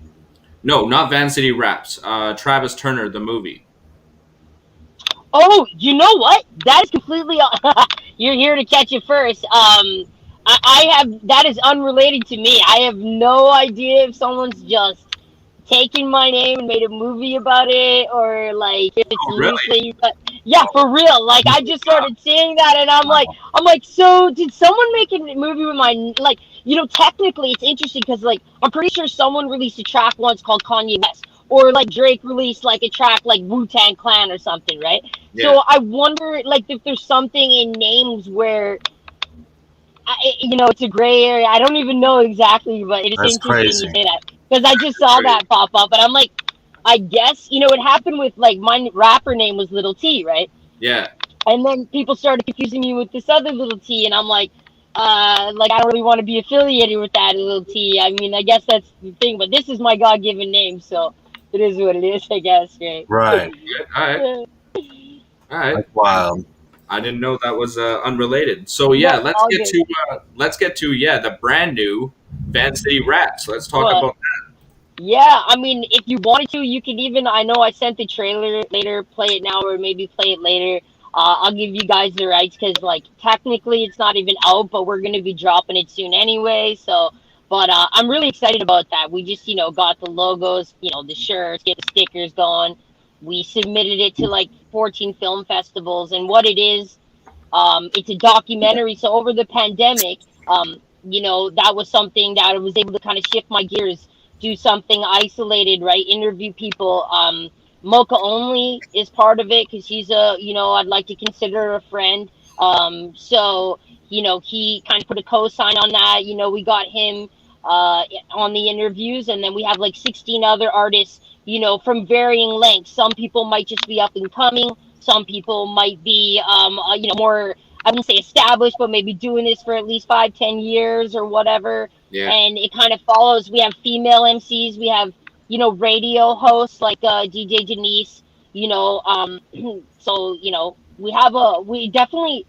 No, not Van City Raps. Travis Turner, the movie. Oh, you know what? That is completely. You're here to catch it first. I have that is unrelated to me. I have no idea if someone's just taken my name and made a movie about it, or like if it's Oh, really? loosely. But yeah, for real. Like I just started seeing that, and I'm like, so did someone make a movie with my like? Technically, it's interesting because like I'm pretty sure someone released a track once called Kanye West. Or like Drake released like a track like Wu-Tang Clan or something, right? Yeah. So I wonder like if there's something in names where, it's a gray area. I don't even know exactly, but it is That's interesting crazy. you say that because I just saw that pop up, and I'm like, I guess it happened with like my rapper name was Little T, right? Yeah. And then people started confusing me with this other Little T, and I'm like I don't really want to be affiliated with that Little T. I mean, I guess that's the thing, but this is my God-given name, so. It is what it is, I guess, right? Right. All right. All right. That's wild. I didn't know that was unrelated. So yeah, No, let's all get good. to the brand new Van City Rats. Let's talk about that. Yeah, I mean, if you wanted to, you can even. I know I sent the trailer later. Play it now, or maybe play it later. I'll give you guys the rights because, like, technically it's not even out, but we're gonna be dropping it soon anyway. So. But I'm really excited about that. We just, got the logos, the shirts, get the stickers going. We submitted it to like 14 film festivals. And what it is, it's a documentary. So over the pandemic, that was something that I was able to kind of shift my gears, do something isolated, right? Interview people. Mocha Only is part of it because he's I'd like to consider a friend. So, he kind of put a cosign on that. We got him on the interviews, and then we have like 16 other artists, from varying lengths. Some people might just be up and coming. Some people might be, more, I wouldn't say established, but maybe doing this for at least 5-10 years or whatever. Yeah. And it kind of follows. We have female MCs. We have, radio hosts like DJ Denise, so, we definitely,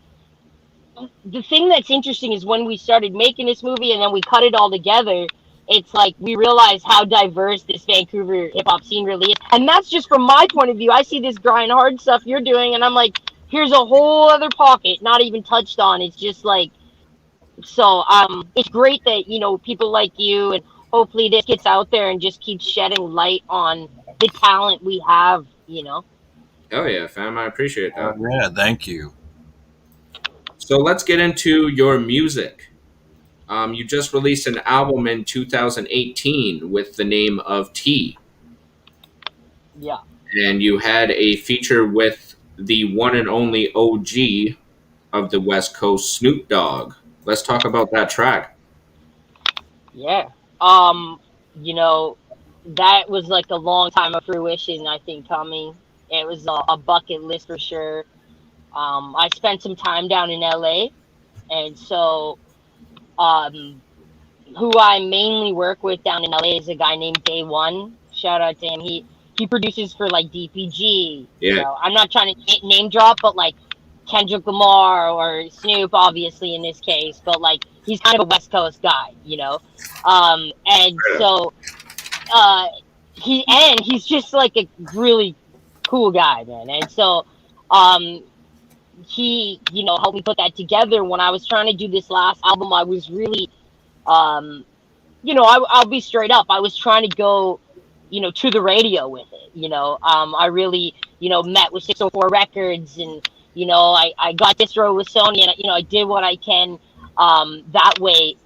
the thing that's interesting is when we started making this movie and then we cut it all together, it's like we realize how diverse this Vancouver hip hop scene really is. And that's just from my point of view. I see this grind hard stuff you're doing, and I'm like, here's a whole other pocket not even touched on. It's just like, so it's great that, you know, people like you, and hopefully this gets out there and just keeps shedding light on the talent we have, you know. Oh yeah, fam, I appreciate that. Yeah, thank you. So let's get into your music. You just released an album in 2018 with the name of T. Yeah. And you had a feature with the one and only OG of the West Coast, Snoop Dogg. Let's talk about that track. Yeah. You know, that was like a long time of fruition, I think, coming. It was a bucket list for sure. I spent some time down in LA, and so who I mainly work with down in LA is a guy named Day One. Shout out to him. He produces for like DPG. Yeah. You know, I'm not trying to name drop, but like Kendrick Lamar or Snoop, obviously in this case, but like he's kind of a West Coast guy, you know. And so he's just like a really cool guy, man. And so he, you know, helped me put that together. When I was trying to do this last album, I was really you know, I'll be straight up. I was trying to go, you know, to the radio with it. You know, I really, you know, met with 604 Records, and you know, I got distro with Sony, and you know, I did what I can that way.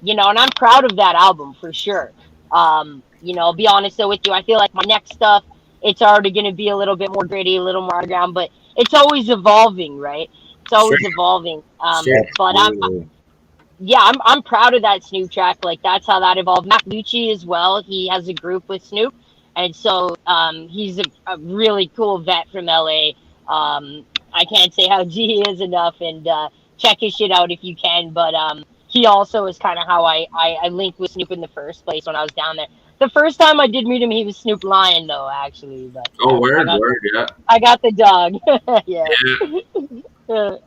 You know, and I'm proud of that album for sure. You know, I'll be honest though with you, I feel like my next stuff, it's already going to be a little bit more gritty, a little more underground, but it's always evolving, right? It's always evolving. But I'm proud of that Snoop track. Like, that's how that evolved. Matt Lucci as well. He has a group with Snoop, and so he's a really cool vet from LA. I can't say how G is enough, and check his shit out if you can. But he also is kind of how I linked with Snoop in the first place when I was down there. The first time I did meet him, he was Snoop Lion, though, actually. But, word, yeah. I got the dog. Yeah. Oh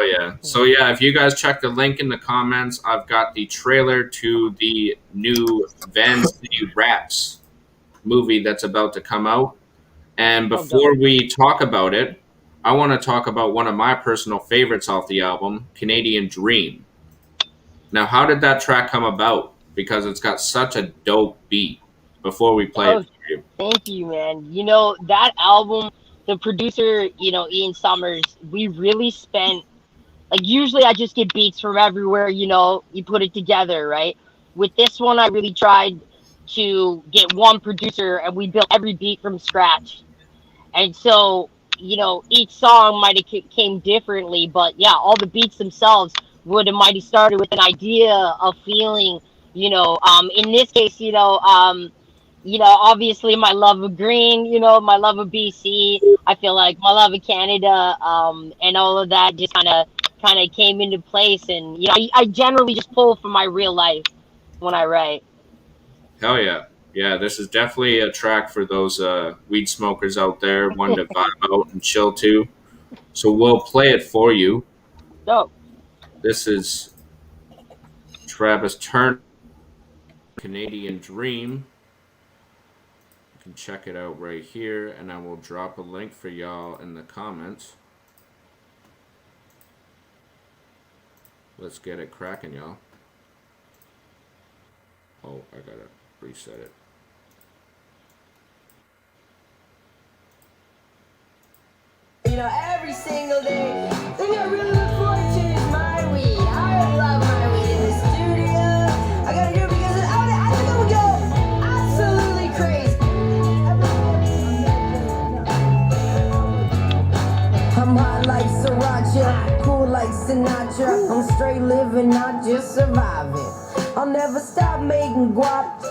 yeah. So yeah, if you guys check the link in the comments, I've got the trailer to the new Van City Raps movie that's about to come out. And before we talk about it, I want to talk about one of my personal favorites off the album, Canadian Dream. Now, how did that track come about? Because it's got such a dope beat. Before we play it for you. Thank you, man. You know, that album, the producer, you know, Ian Summers, we really spent, like, usually I just get beats from everywhere, you know, you put it together, right? With this one, I really tried to get one producer, and we built every beat from scratch. And so, you know, each song might have came differently, but yeah, all the beats themselves would have might have started with an idea, a feeling, you know. In this case, you know, obviously my love of green, you know, my love of BC. I feel like my love of Canada, and all of that just kind of came into place. And you know, I generally just pull from my real life when I write. Hell yeah. Yeah, this is definitely a track for those weed smokers out there, one to vibe out and chill to. So we'll play it for you. Dope. This is Travis Turner, Canadian Dream. You can check it out right here, and I will drop a link for y'all in the comments. Let's get it cracking, y'all. Oh, I gotta reset it. You know, every single day, the thing I really look forward to is my weed. I love my weed in the studio. I gotta do it because I think I'm gonna go absolutely crazy. I'm hot like sriracha, cool like Sinatra. I'm straight living, not just surviving. I'll never stop making guap.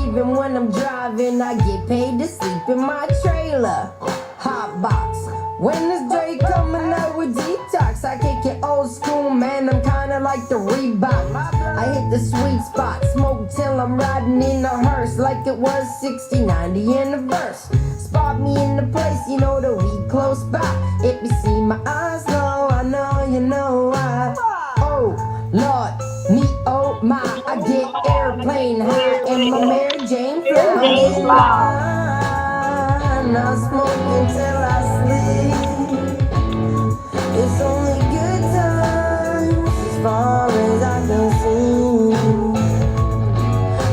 Even when I'm driving, I get paid to sleep in my trailer. Hot box. When is Dre coming out with Detox? I kick it old school, man, I'm kinda like the Reebok. I hit the sweet spot, smoke till I'm riding in a hearse, like it was 60, 90 in a verse. Spot me in the place, you know, the weed close by. If you see my eyes low, I know you know why. Oh, Lord, me, oh my, I get airplane high and my Mary Jane fly. I'm getting high, not smoking till I sleep. It's only good times as far as I can see.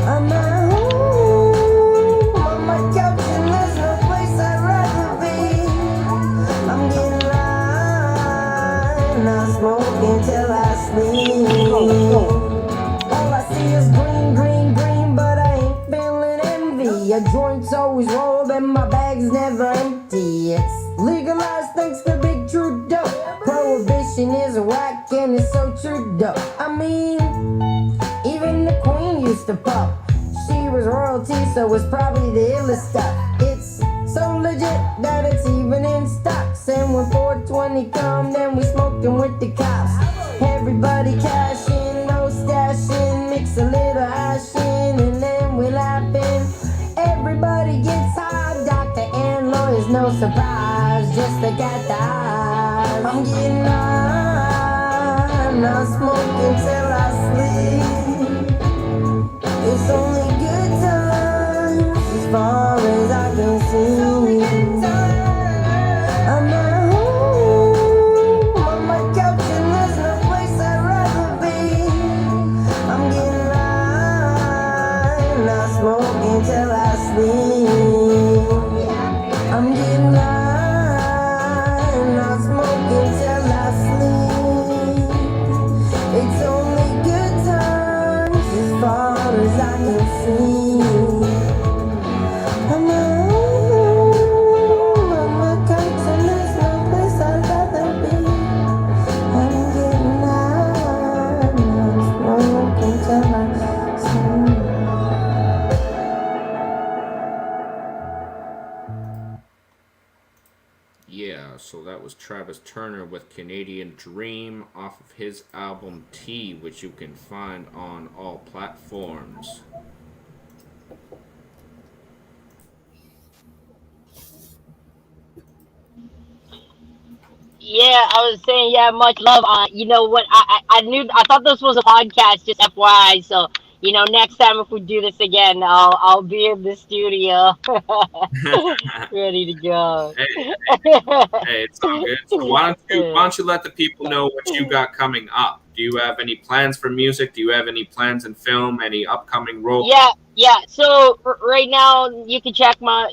I'm at home on my couch and there's no place I'd rather be. I'm getting high, not smoking till I sleep. All I see is green, green, green, but I ain't feeling envy. A joint's always rolled and my bag's never empty. It's legalized thanks to Big Trudeau. Prohibition is whack and it's so true though. I mean, even the Queen used to puff. She was royalty, so it's probably the illest stuff. It's so legit that it's even in stocks. And when 420 come, then we smoking with the cops. Everybody cashing, no stashing, mix a little hash in, and then we laughing. Everybody gets high, doctor and lawyers, no surprise, just look at the eyes. I'm getting high, I'm not smoking till I sleep. It's only good times as far as I can see. I'm at home on my couch and there's no place I'd rather be. I'm getting high, not smoking till I sleep. I'm getting high, not smoking till I sleep. It's only good times as far as I can see. I'm at home on my couch and there's no place I'd rather be. I'm getting high, not smoking till I sleep. Yeah, so that was Travis Turner with Canadian Dream off of his album T, which you can find on all platforms. Yeah, I was saying, yeah, much love. You know what? I thought this was a podcast, just FYI. So, next time if we do this again, I'll be in the studio, ready to go. Hey, it's all good. So why don't you let the people know what you got coming up? Do you have any plans for music? Do you have any plans in film? Any upcoming roles? Yeah. So right now you can check my,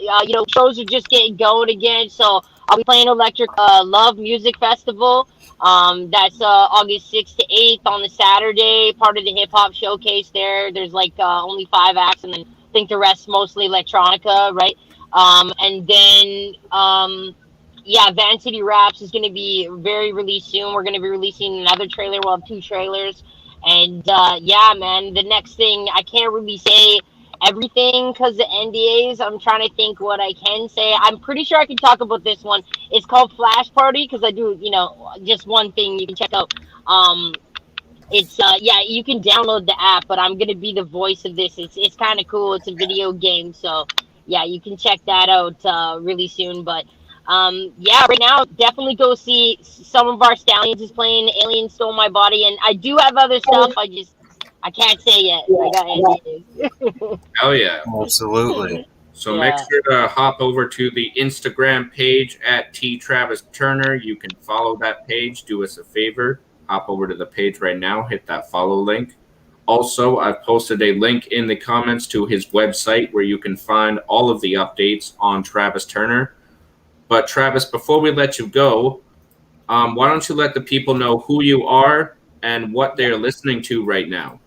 shows are just getting going again. So I'll be playing Electric Love Music Festival. That's August 6th to 8th on the Saturday, part of the hip hop showcase there. There's like only 5 acts, and then I think the rest mostly electronica, right? And then yeah, Van City Raps is going to be very released soon. We're going to be releasing another trailer. We'll have 2 trailers. And yeah, man, the next thing, I can't really say everything because the NDAs. I'm trying to think what I can say. I'm pretty sure I can talk about this one. It's called Flash Party because I do, just one thing you can check out. It's yeah, you can download the app, but I'm gonna be the voice of this. It's kind of cool. It's a video game, so yeah, you can check that out really soon. But yeah, right now definitely go see some of our Stallions is playing. Alien Stole My Body, and I do have other stuff. I can't say yet. I got NDAs. Oh yeah, Absolutely. So Yeah. make sure to hop over to the Instagram page at T Travis Turner. You can follow that page. Do us a favor. Hop over to the page right now. Hit that follow link. Also, I've posted a link in the comments to his website where you can find all of the updates on Travis Turner. But Travis, before we let you go, why don't you let the people know who you are and what they're listening to right now?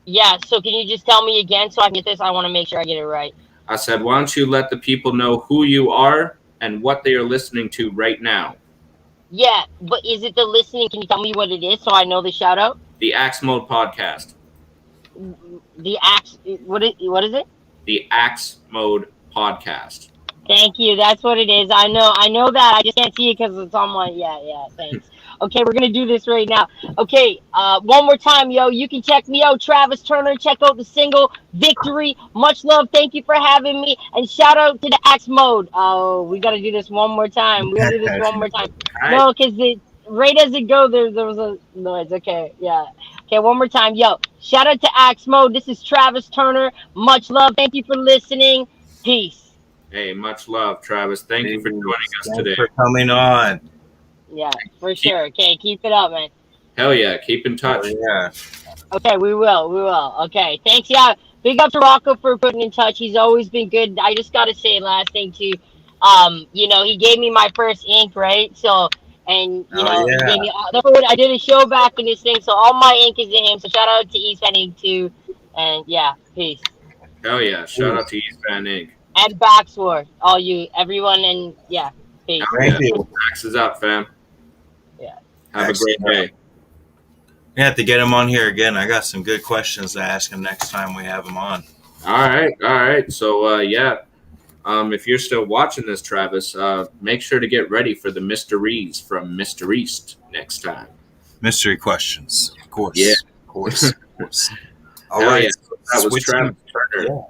Yeah. So can you just tell me again so I can get this? I want to make sure I get it right. I said, why don't you let the people know who you are and what they are listening to right now? Yeah, but is it the listening? Can you tell me what it is so I know the shout out? The Axe Mode Podcast. The Axe. What is it? The Axe Mode Podcast. Thank you. That's what it is. I know that. I just can't see it because it's on my. Yeah. Thanks. Okay, we're gonna do this right now. Okay, one more time, yo. You can check me out, Travis Turner. Check out the single "Victory." Much love. Thank you for having me, and shout out to the Axe Mode. Oh, we gotta do this one more time. We gotta do this one more time. No, because right as it go, there was a noise. Okay, yeah. Okay, one more time. Yo, shout out to Axe Mode. This is Travis Turner. Much love. Thank you for listening. Peace. Hey, much love, Travis. Thank you for joining us Thanks today. for coming on. Yeah, for sure. Okay, keep it up, man. Hell yeah, keep in touch. Oh, yeah. Okay, we will. We will. Okay, thanks. Yeah, big up to Rocco for putting in touch. He's always been good. I just gotta say, last thing too. He gave me my first ink, right? So, and Oh, he yeah. gave me. I did a show back in this thing, so all my ink is in him. So shout out to East Van Ink too, and yeah, peace. Hell yeah, shout out to East Van Inc. And Backsword, all you, everyone, and yeah, peace. Hell Thank yeah. you. Tax is up, fam. Yeah. Have a great day. We have to get him on here again. I got some good questions to ask him next time we have him on. All right. So if you're still watching this, Travis, make sure to get ready for the mysteries from Mr. East next time. Mystery questions, of course. Yeah. Of course. All Hell right. yeah. That was Switching- Travis Turner. Yeah.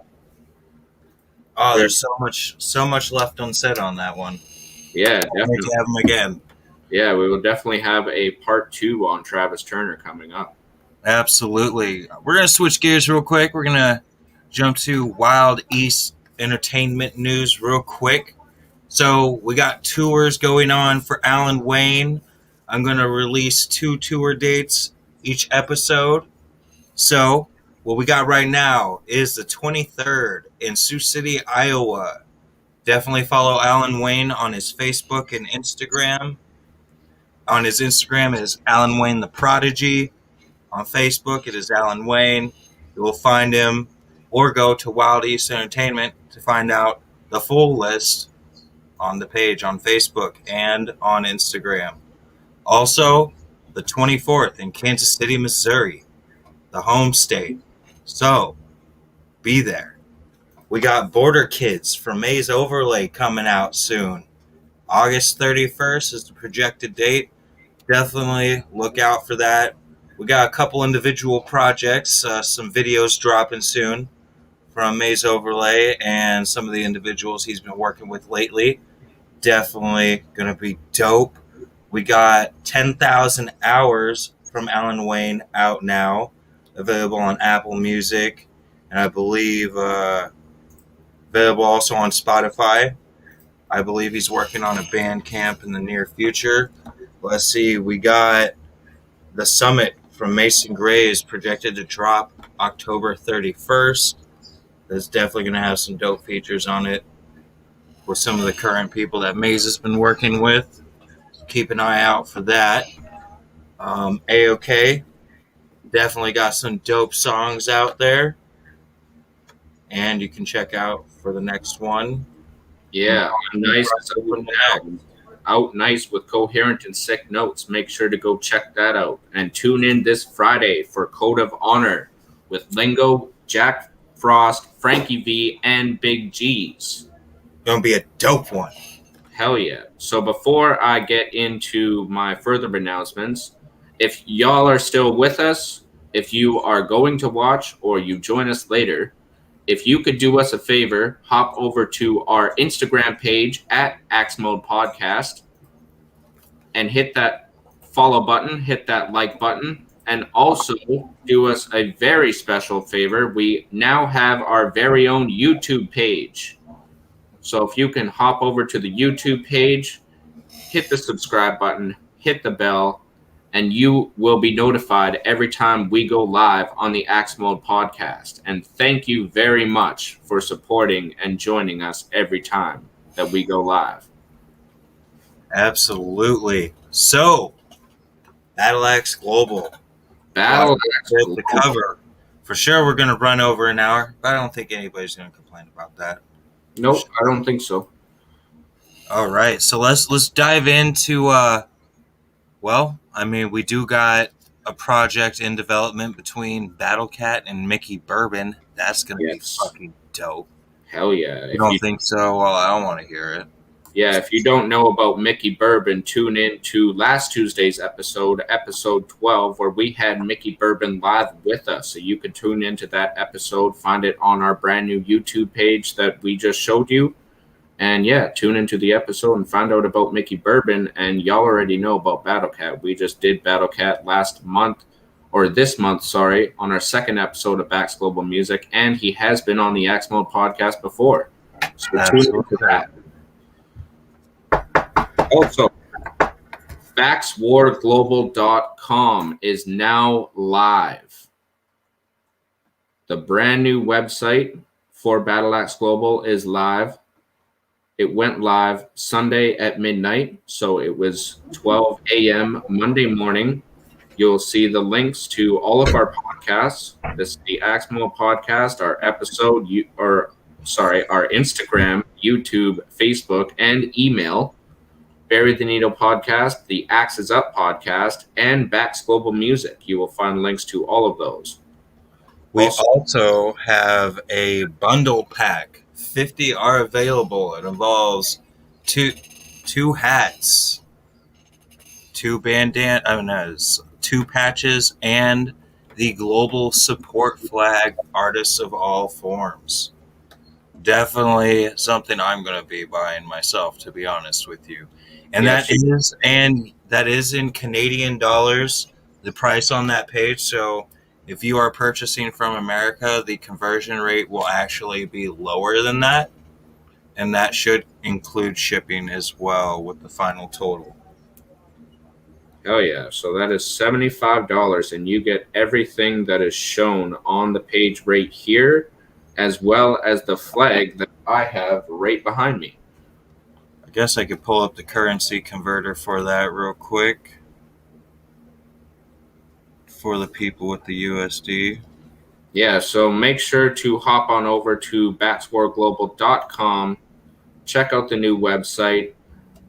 Oh, there's so much left unsaid on that one. Yeah, I need definitely. to have him again. Yeah, we will definitely have a part 2 on Travis Turner coming up. Absolutely. We're going to switch gears real quick. We're going to jump to Wild East entertainment news real quick. So we got tours going on for Alan Wayne. I'm going to release 2 tour dates each episode. So what we got right now is the 23rd in Sioux City, Iowa. Definitely follow Alan Wayne on his Facebook and Instagram. On his Instagram, it is Alan Wayne the Prodigy. On Facebook, it is Alan Wayne. You will find him, or go to Wild East Entertainment to find out the full list on the page on Facebook and on Instagram. Also, the 24th in Kansas City, Missouri, the home state. So, be there. We got Border Kids from Maze Overlay coming out soon. August 31st is the projected date. Definitely look out for that. We got a couple individual projects, some videos dropping soon from Maze Overlay and some of the individuals he's been working with lately. Definitely going to be dope. We got 10,000 Hours from Alan Wayne out now, available on Apple Music, and I believe available also on Spotify. I believe he's working on a Bandcamp in the near future. Let's see, we got The Summit from Mason Gray is projected to drop October 31st. That's definitely going to have some dope features on it with some of the current people that Maze has been working with. So keep an eye out for that. A-OK definitely got some dope songs out there. And you can check out for the next one. Yeah, nice. Out nice with coherent and sick notes. Make sure to go check that out. And tune in this Friday for Code of Honor with Lingo, Jack Frost, Frankie V, and Big G's. Gonna be a dope one. Hell yeah. So before I get into my further announcements, if y'all are still with us, if you are going to watch or you join us later, if you could do us a favor, hop over to our Instagram page at Axe Mode Podcast and hit that follow button, hit that like button, and also do us a very special favor. We now have our very own YouTube page. So if you can hop over to the YouTube page, hit the subscribe button, hit the bell, and you will be notified every time we go live on the Axe Mode Podcast. And thank you very much for supporting and joining us every time that we go live. Absolutely. So, Battleaxe Global. Battleaxe The cover. For sure, we're going to run over an hour, but I don't think anybody's going to complain about that. Nope, I don't think so. All right, so let's dive into. We do got a project in development between Battlecat and Mickey Bourbon. That's going to be fucking dope. Hell yeah. You don't think so? Well, I don't want to hear it. Yeah, if you don't know about Mickey Bourbon, tune in to last Tuesday's episode 12, where we had Mickey Bourbon live with us. So you can tune into that episode, find it on our brand new YouTube page that we just showed you. And yeah, tune into the episode and find out about Mickey Bourbon. And y'all already know about Battlecat. We just did Battlecat this month, on our second episode of Bax Global Music. And he has been on the Axe Mode podcast before. So tune into that. Also, BaxWarGlobal.com is now live. The brand new website for Battleaxe Global is live. It went live Sunday at midnight, so it was 12 a.m. Monday morning. You'll see the links to all of our podcasts. This is the Axe Mode podcast, our Instagram, YouTube, Facebook, and email. Bury the Needle podcast, the Axe is Up podcast, and Bax Global Music. You will find links to all of those. We also have a bundle pack. 50 are available. It involves two hats, two bandanas, 2 patches, and the global support flag, artists of all forms. Definitely something I'm going to be buying myself, to be honest with you. And that is in Canadian dollars, the price on that page. So if you are purchasing from America, the conversion rate will actually be lower than that. And that should include shipping as well with the final total. Oh yeah, so that is $75, and you get everything that is shown on the page right here, as well as the flag that I have right behind me. I guess I could pull up the currency converter for that real quick for the people with the USD. Yeah, so make sure to hop on over to BatsWarGlobal.com, check out the new website,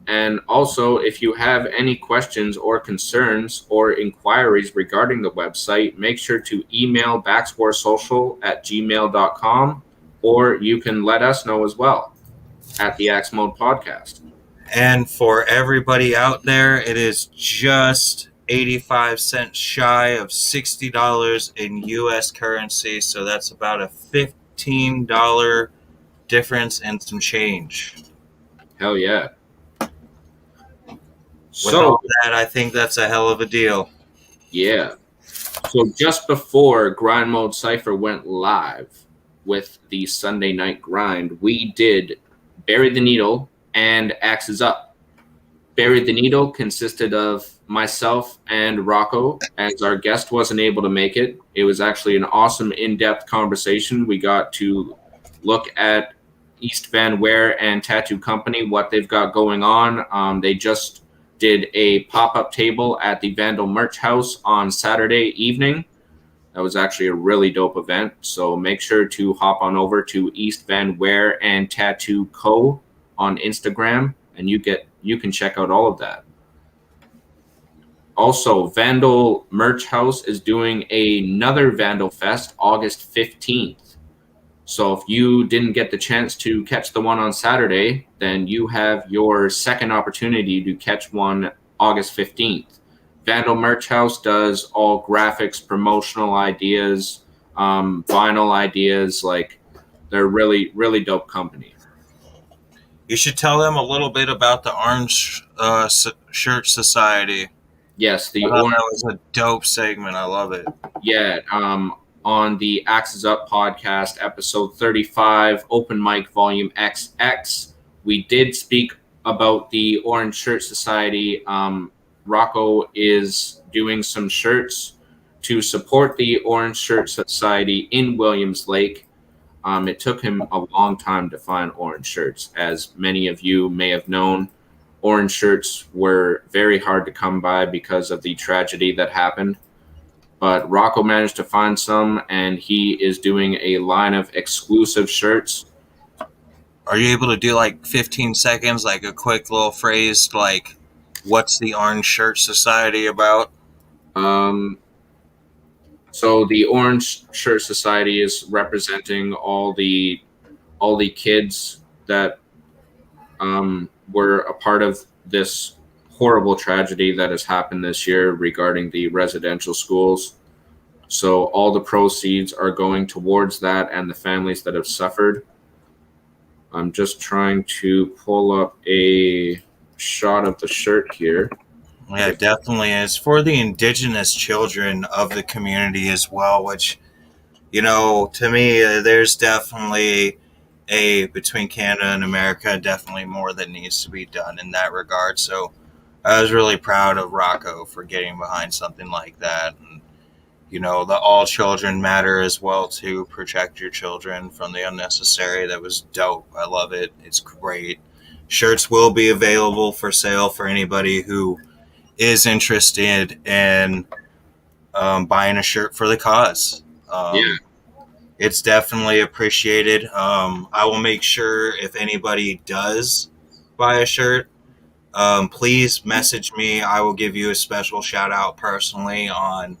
and also if you have any questions or concerns or inquiries regarding the website, make sure to email baxwarsocial@gmail.com, or you can let us know as well at the Axe Mode podcast. And for everybody out there, it is just 85 cents shy of $60 in US currency, so that's about a $15 difference and some change. Hell yeah. With all that, I think that's a hell of a deal. Yeah. So just before Grind Mode Cypher went live with the Sunday night grind, we did Bury the Needle and Axes Up. Bury the Needle consisted of myself and Rocco, as our guest wasn't able to make it. It was actually an awesome in-depth conversation. We got to look at East Van Wear and Tattoo Company, what they've got going on. They just did a pop-up table at the Vandal Merch House on Saturday evening. That was actually a really dope event. So make sure to hop on over to East Van Wear and Tattoo Co. on Instagram, and you can check out all of that. Also, Vandal Merch House is doing another Vandal Fest August 15th. So if you didn't get the chance to catch the one on Saturday, then you have your second opportunity to catch one August 15th. Vandal Merch House does all graphics, promotional ideas, vinyl ideas. Like, they're really, really dope company. You should tell them a little bit about the Orange Shirt Society. Yes, that was a dope segment. I love it. Yeah, on the Axes Up podcast, episode 35, Open Mic Volume XX, we did speak about the Orange Shirt Society. Rocco is doing some shirts to support the Orange Shirt Society in Williams Lake. It took him a long time to find orange shirts. As many of you may have known, orange shirts were very hard to come by because of the tragedy that happened. But Rocco managed to find some, and he is doing a line of exclusive shirts. Are you able to do like 15 seconds, like a quick little phrase, like, what's the Orange Shirt Society about? So the Orange Shirt Society is representing all the kids that were a part of this horrible tragedy that has happened this year regarding the residential schools. So all the proceeds are going towards that and the families that have suffered. I'm just trying to pull up a shot of the shirt here. Yeah, it definitely is for the indigenous children of the community as well, which, to me, there's definitely between Canada and America, definitely more that needs to be done in that regard. So I was really proud of Rocco for getting behind something like that. And, the all children matter as well, to protect your children from the unnecessary. That was dope. I love it. It's great. Shirts will be available for sale for anybody who is interested in buying a shirt for the cause. Yeah. It's definitely appreciated. I will make sure if anybody does buy a shirt, please message me. I will give you a special shout out personally on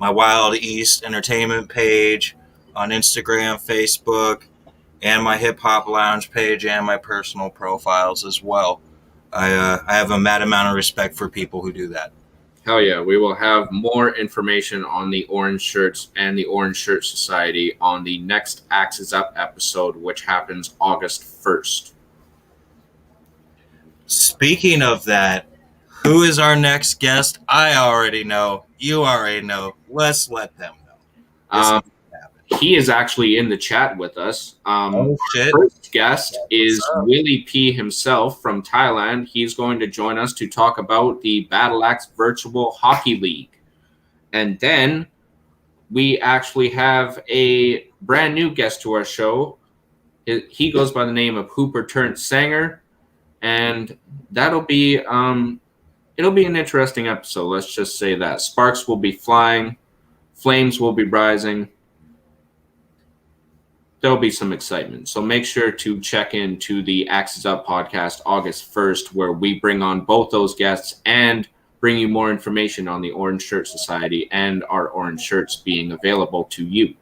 my Wild East Entertainment page, on Instagram, Facebook, and my Hip Hop Lounge page, and my personal profiles as well. I have a mad amount of respect for people who do that. Hell yeah. We will have more information on the Orange Shirts and the Orange Shirt Society on the next Axes Up episode, which happens August 1st. Speaking of that, who is our next guest? I already know. You already know. Let's let them know. He is actually in the chat with us. Shit. First guest is Willie P himself from Thailand. He's going to join us to talk about the Battleaxe Virtual Hockey League. And then we actually have a brand new guest to our show. He goes by the name of Hooper Turnt Sanger, and that'll be it'll be an interesting episode. Let's just say that sparks will be flying, flames will be rising. There'll be some excitement. So make sure to check into the Axes Up podcast August 1st, where we bring on both those guests and bring you more information on the Orange Shirt Society and our orange shirts being available to you.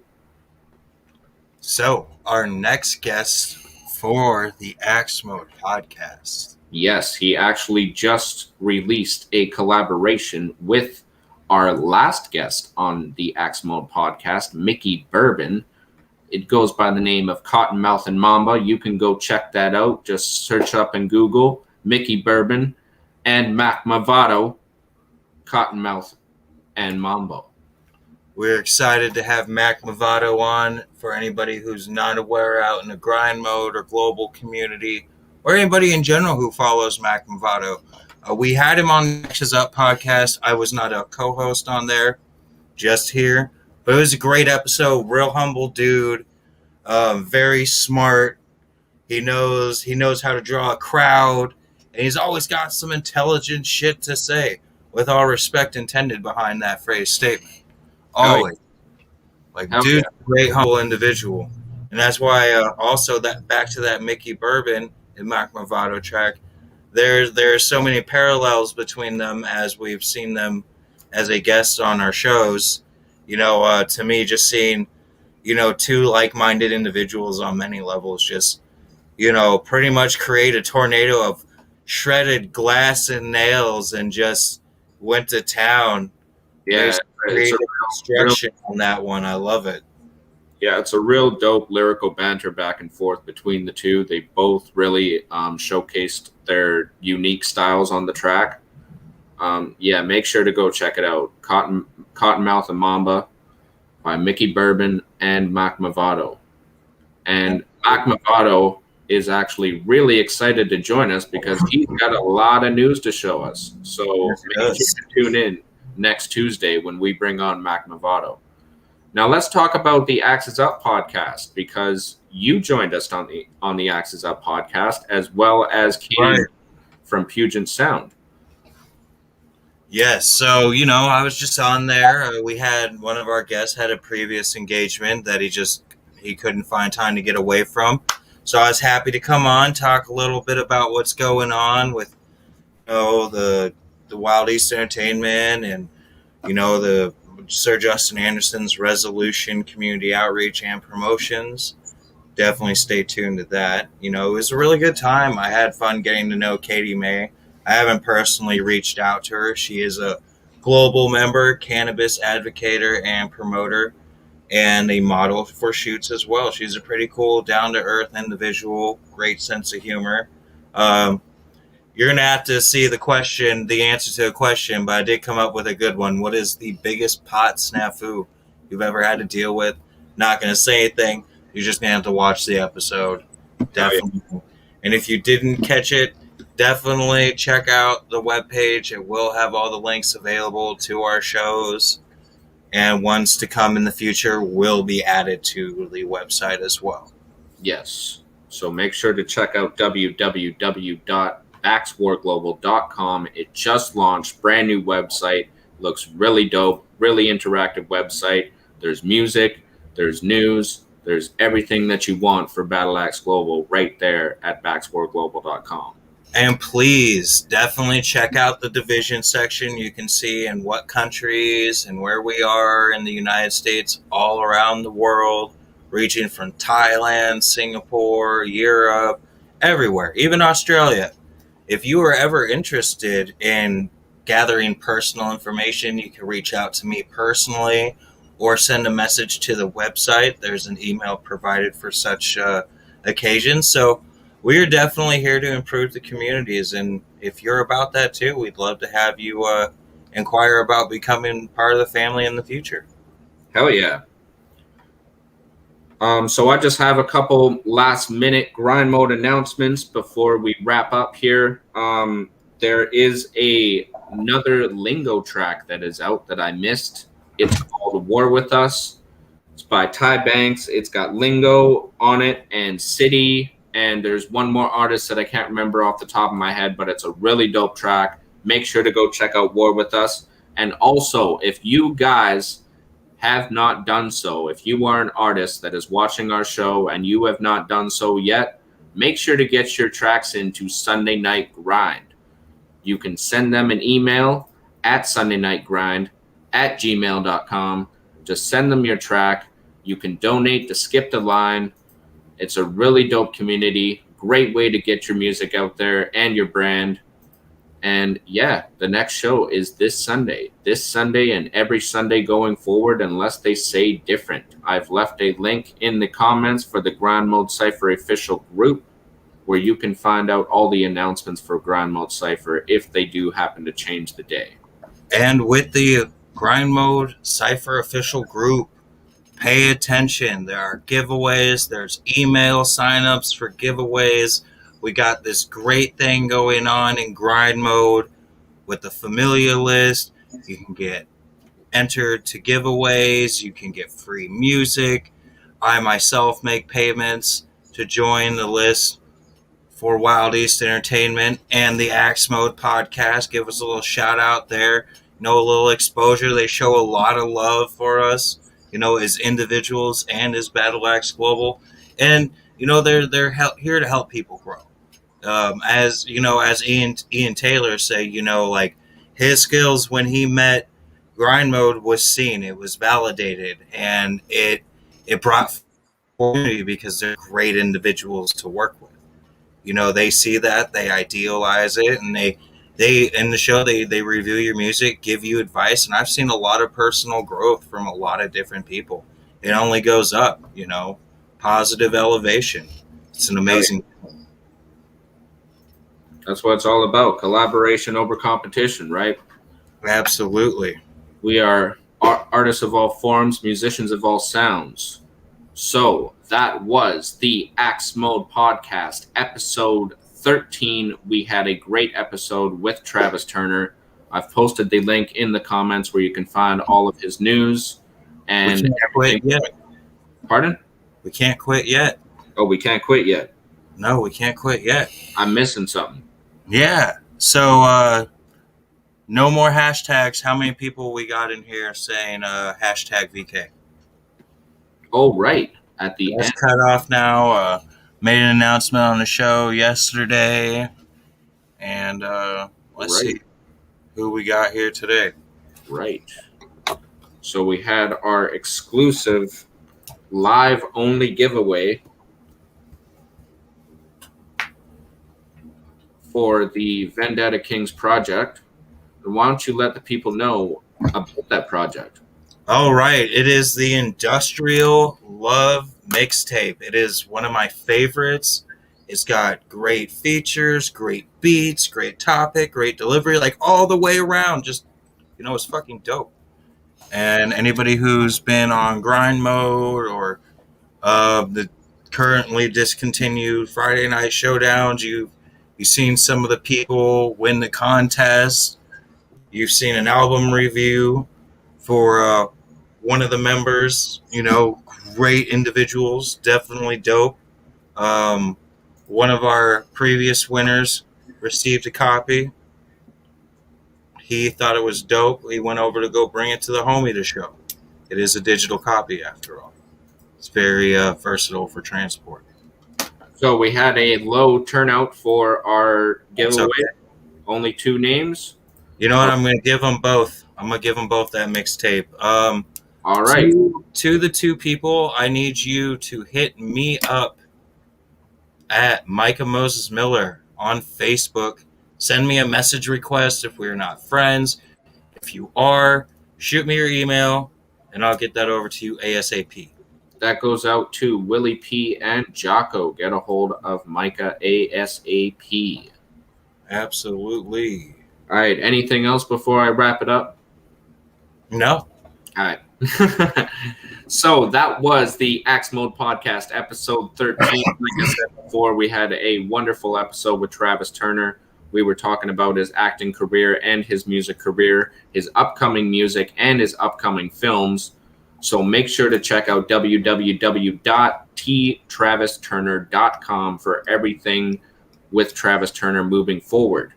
So, our next guest for the Axe Mode podcast. Yes, he actually just released a collaboration with our last guest on the Axe Mode podcast, Mickey Bourbon. It goes by the name of Cottonmouth and Mamba. You can go check that out. Just search up in Google Mickey Bourbon and Mac Mavado, Cottonmouth and Mambo. We're excited to have Mac Mavado on. For anybody who's not aware out in the grind mode or global community, or anybody in general who follows Mac Mavado. We had him on the Axes Up podcast. I was not a co-host on there, just here. But it was a great episode. Real humble dude. Very smart. He knows how to draw a crowd. And he's always got some intelligent shit to say. With all respect intended behind that phrase statement. Always. Dude, great humble individual. And that's why also that back to that Mickey Bourbon and Mac Mavado track, there's so many parallels between them as we've seen them as a guest on our shows. To me, just seeing, two like-minded individuals on many levels just, pretty much create a tornado of shredded glass and nails and just went to town. Yeah, creative construction on that one. I love it. Yeah, it's a real dope lyrical banter back and forth between the two. They both really showcased their unique styles on the track. Make sure to go check it out. Cottonmouth and Mamba by Mickey Bourbon and Mac Mavado. And Mac Mavado is actually really excited to join us because he's got a lot of news to show us. So make sure to tune in next Tuesday when we bring on Mac Mavado. Now let's talk about the Axes Up podcast, because you joined us on the Axes Up podcast, as well as Katie from Puget Sound. Yes, so I was just on there. We had one of our guests had a previous engagement that he couldn't find time to get away from. So I was happy to come on, talk a little bit about what's going on with the Wild East Entertainment and the Sir Justin Anderson's Resolution Community Outreach and Promotions. Definitely stay tuned to that. It was a really good time. I had fun getting to know Katie May. I haven't personally reached out to her. She is a global member, cannabis advocator, and promoter. and a model for shoots as well. She's a pretty cool, down-to-earth individual, great sense of humor. You're going to have to see the answer to a question, but I did come up with a good one. What is the biggest pot snafu you've ever had to deal with? Not going to say anything. You're just going to have to watch the episode. Definitely. Oh, yeah. And if you didn't catch it, definitely check out the webpage. It will have all the links available to our shows. And ones to come in the future will be added to the website as well. Yes. So make sure to check out www.baxwarglobal.com. It just launched, brand new website. Looks really dope, really interactive website. There's music, there's news, there's everything that you want for Battleaxe Global right there at baxwarglobal.com. And please definitely check out the division section. You can see in what countries and where we are in the United States, all around the world, reaching from Thailand, Singapore, Europe, everywhere, even Australia. If you are ever interested in gathering personal information, you can reach out to me personally or send a message to the website. There's an email provided for such occasions. So we are definitely here to improve the communities. And if you're about that too, we'd love to have you inquire about becoming part of the family in the future. Hell yeah. So I just have a couple last minute grind mode announcements before we wrap up here. There is another lingo track that is out that I missed. It's called War With Us. It's by Ty Banks. It's got lingo on it and city. And there's one more artist that I can't remember off the top of my head, but it's a really dope track. Make sure to go check out War With Us. And also, if you guys have not done so, if you are an artist that is watching our show and you have not done so yet, make sure to get your tracks into Sunday Night Grind. You can send them an email at sundaynightgrind@gmail.com. Just send them your track. You can donate to Skip the Line. It's a really dope community. Great way to get your music out there and your brand. And yeah, the next show is this Sunday and every Sunday going forward, unless they say different. I've left a link in the comments for the Grind Mode Cypher official group where you can find out all the announcements for Grind Mode Cypher if they do happen to change the day. And with the Grind Mode Cypher official group, pay attention. There are giveaways. There's email signups for giveaways. We got this great thing going on in Grind Mode with the familiar list. You can get entered to giveaways. You can get free music. I myself make payments to join the list for Wild East Entertainment and the Axe Mode podcast. Give us a little shout out there. A little exposure. They show a lot of love for us, as individuals and as Battleaxe Global. And, they're here to help people grow. As Ian Taylor say, his skills when he met Grind Mode was seen, it was validated, and it brought community because they're great individuals to work with. They see that, they idealize it, and they in the show they review your music, give you advice, and I've seen a lot of personal growth from a lot of different people. It only goes up, positive elevation. It's an amazing thing. That's what it's all about. Collaboration over competition, right? Absolutely. We are artists of all forms, musicians of all sounds. So that was the Axe Mode Podcast, episode 13. We had a great episode with Travis Turner. I've posted the link in the comments where you can find all of his news and we can't quit yet. Pardon? We can't quit yet. Oh, we can't quit yet. No, we can't quit yet. I'm missing something. Yeah. So no more hashtags. How many people we got in here saying hashtag VK? Oh, right. At the That's end. Cut off now. Made an announcement on the show yesterday. And let's see who we got here today. Right. So we had our exclusive live-only giveaway for the Vendetta Kings project. And why don't you let the people know about that project? All right, it is the Industrial Love mixtape. It is one of my favorites. It's got great features, great beats, great topic, great delivery, like all the way around. Just, it's fucking dope. And anybody who's been on grind mode or the currently discontinued Friday Night Showdowns, you've seen some of the people win the contest. You've seen an album review for one of the members. Great individuals, definitely dope. One of our previous winners received a copy. He thought it was dope. He went over to go bring it to the homie to show. It is a digital copy after all. It's very versatile for transport. So we had a low turnout for our giveaway. Okay. Only 2 names. You know what? I'm going to give them both. I'm going to give them both that mixtape. All right. To the 2 people, I need you to hit me up at Micah Moses Miller on Facebook. Send me a message request if we're not friends. If you are, shoot me your email, and I'll get that over to you ASAP. That goes out to Willie P and Jocko. Get a hold of Micah ASAP. Absolutely. All right. Anything else before I wrap it up? No. All right. So that was the Axe Mode Podcast, episode 13. Like I said before, we had a wonderful episode with Travis Turner. We were talking about his acting career and his music career, his upcoming music and his upcoming films. So make sure to check out www.ttravisturner.com for everything with Travis Turner moving forward.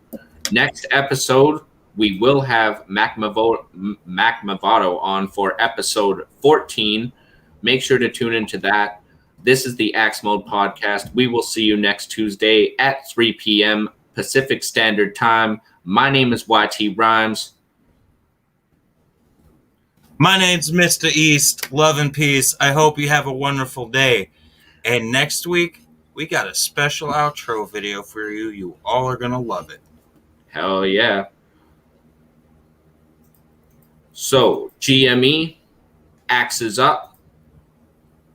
Next episode, we will have Mac Mavato on for episode 14. Make sure to tune into that. This is the Axe Mode Podcast. We will see you next Tuesday at 3 p.m. Pacific Standard Time. My name is YT Rhymes. My name's Mr. East. Love and peace. I hope you have a wonderful day. And next week, we got a special outro video for you. You all are going to love it. Hell yeah. So, GME, axes up,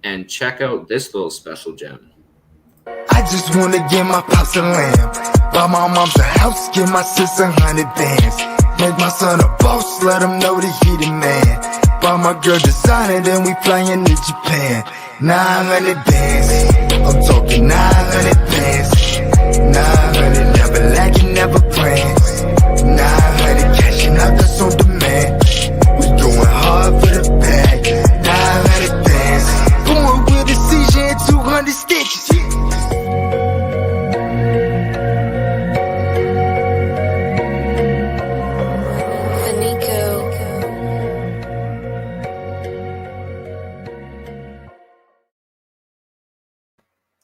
and check out this little special gem. I just wanna give my pops a lamb. Buy my mom's a house, give my sis 100 bands. Make my son a boss, let him know that he the man. Buy my girl designer, then we flying to Japan. 900 bands, I'm talking 900 bands. 900, never lacking, never plans. 900, cashing out, that's on demand. We going hard for the bag. 900 bands, born with a seizure and 200 stitches.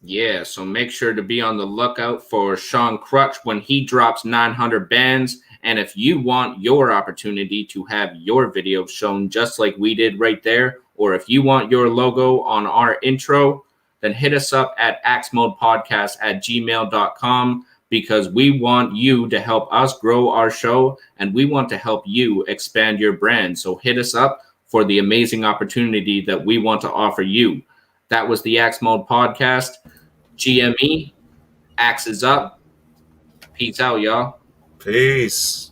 Yeah, so make sure to be on the lookout for Sean Crutch when he drops 900 bands. And if you want your opportunity to have your video shown just like we did right there, or if you want your logo on our intro, then hit us up at axemodepodcast@gmail.com, because we want you to help us grow our show and we want to help you expand your brand. So hit us up for the amazing opportunity that we want to offer you. That was the Axe Mode Podcast. GME, Axes up. Peace out, y'all. Peace.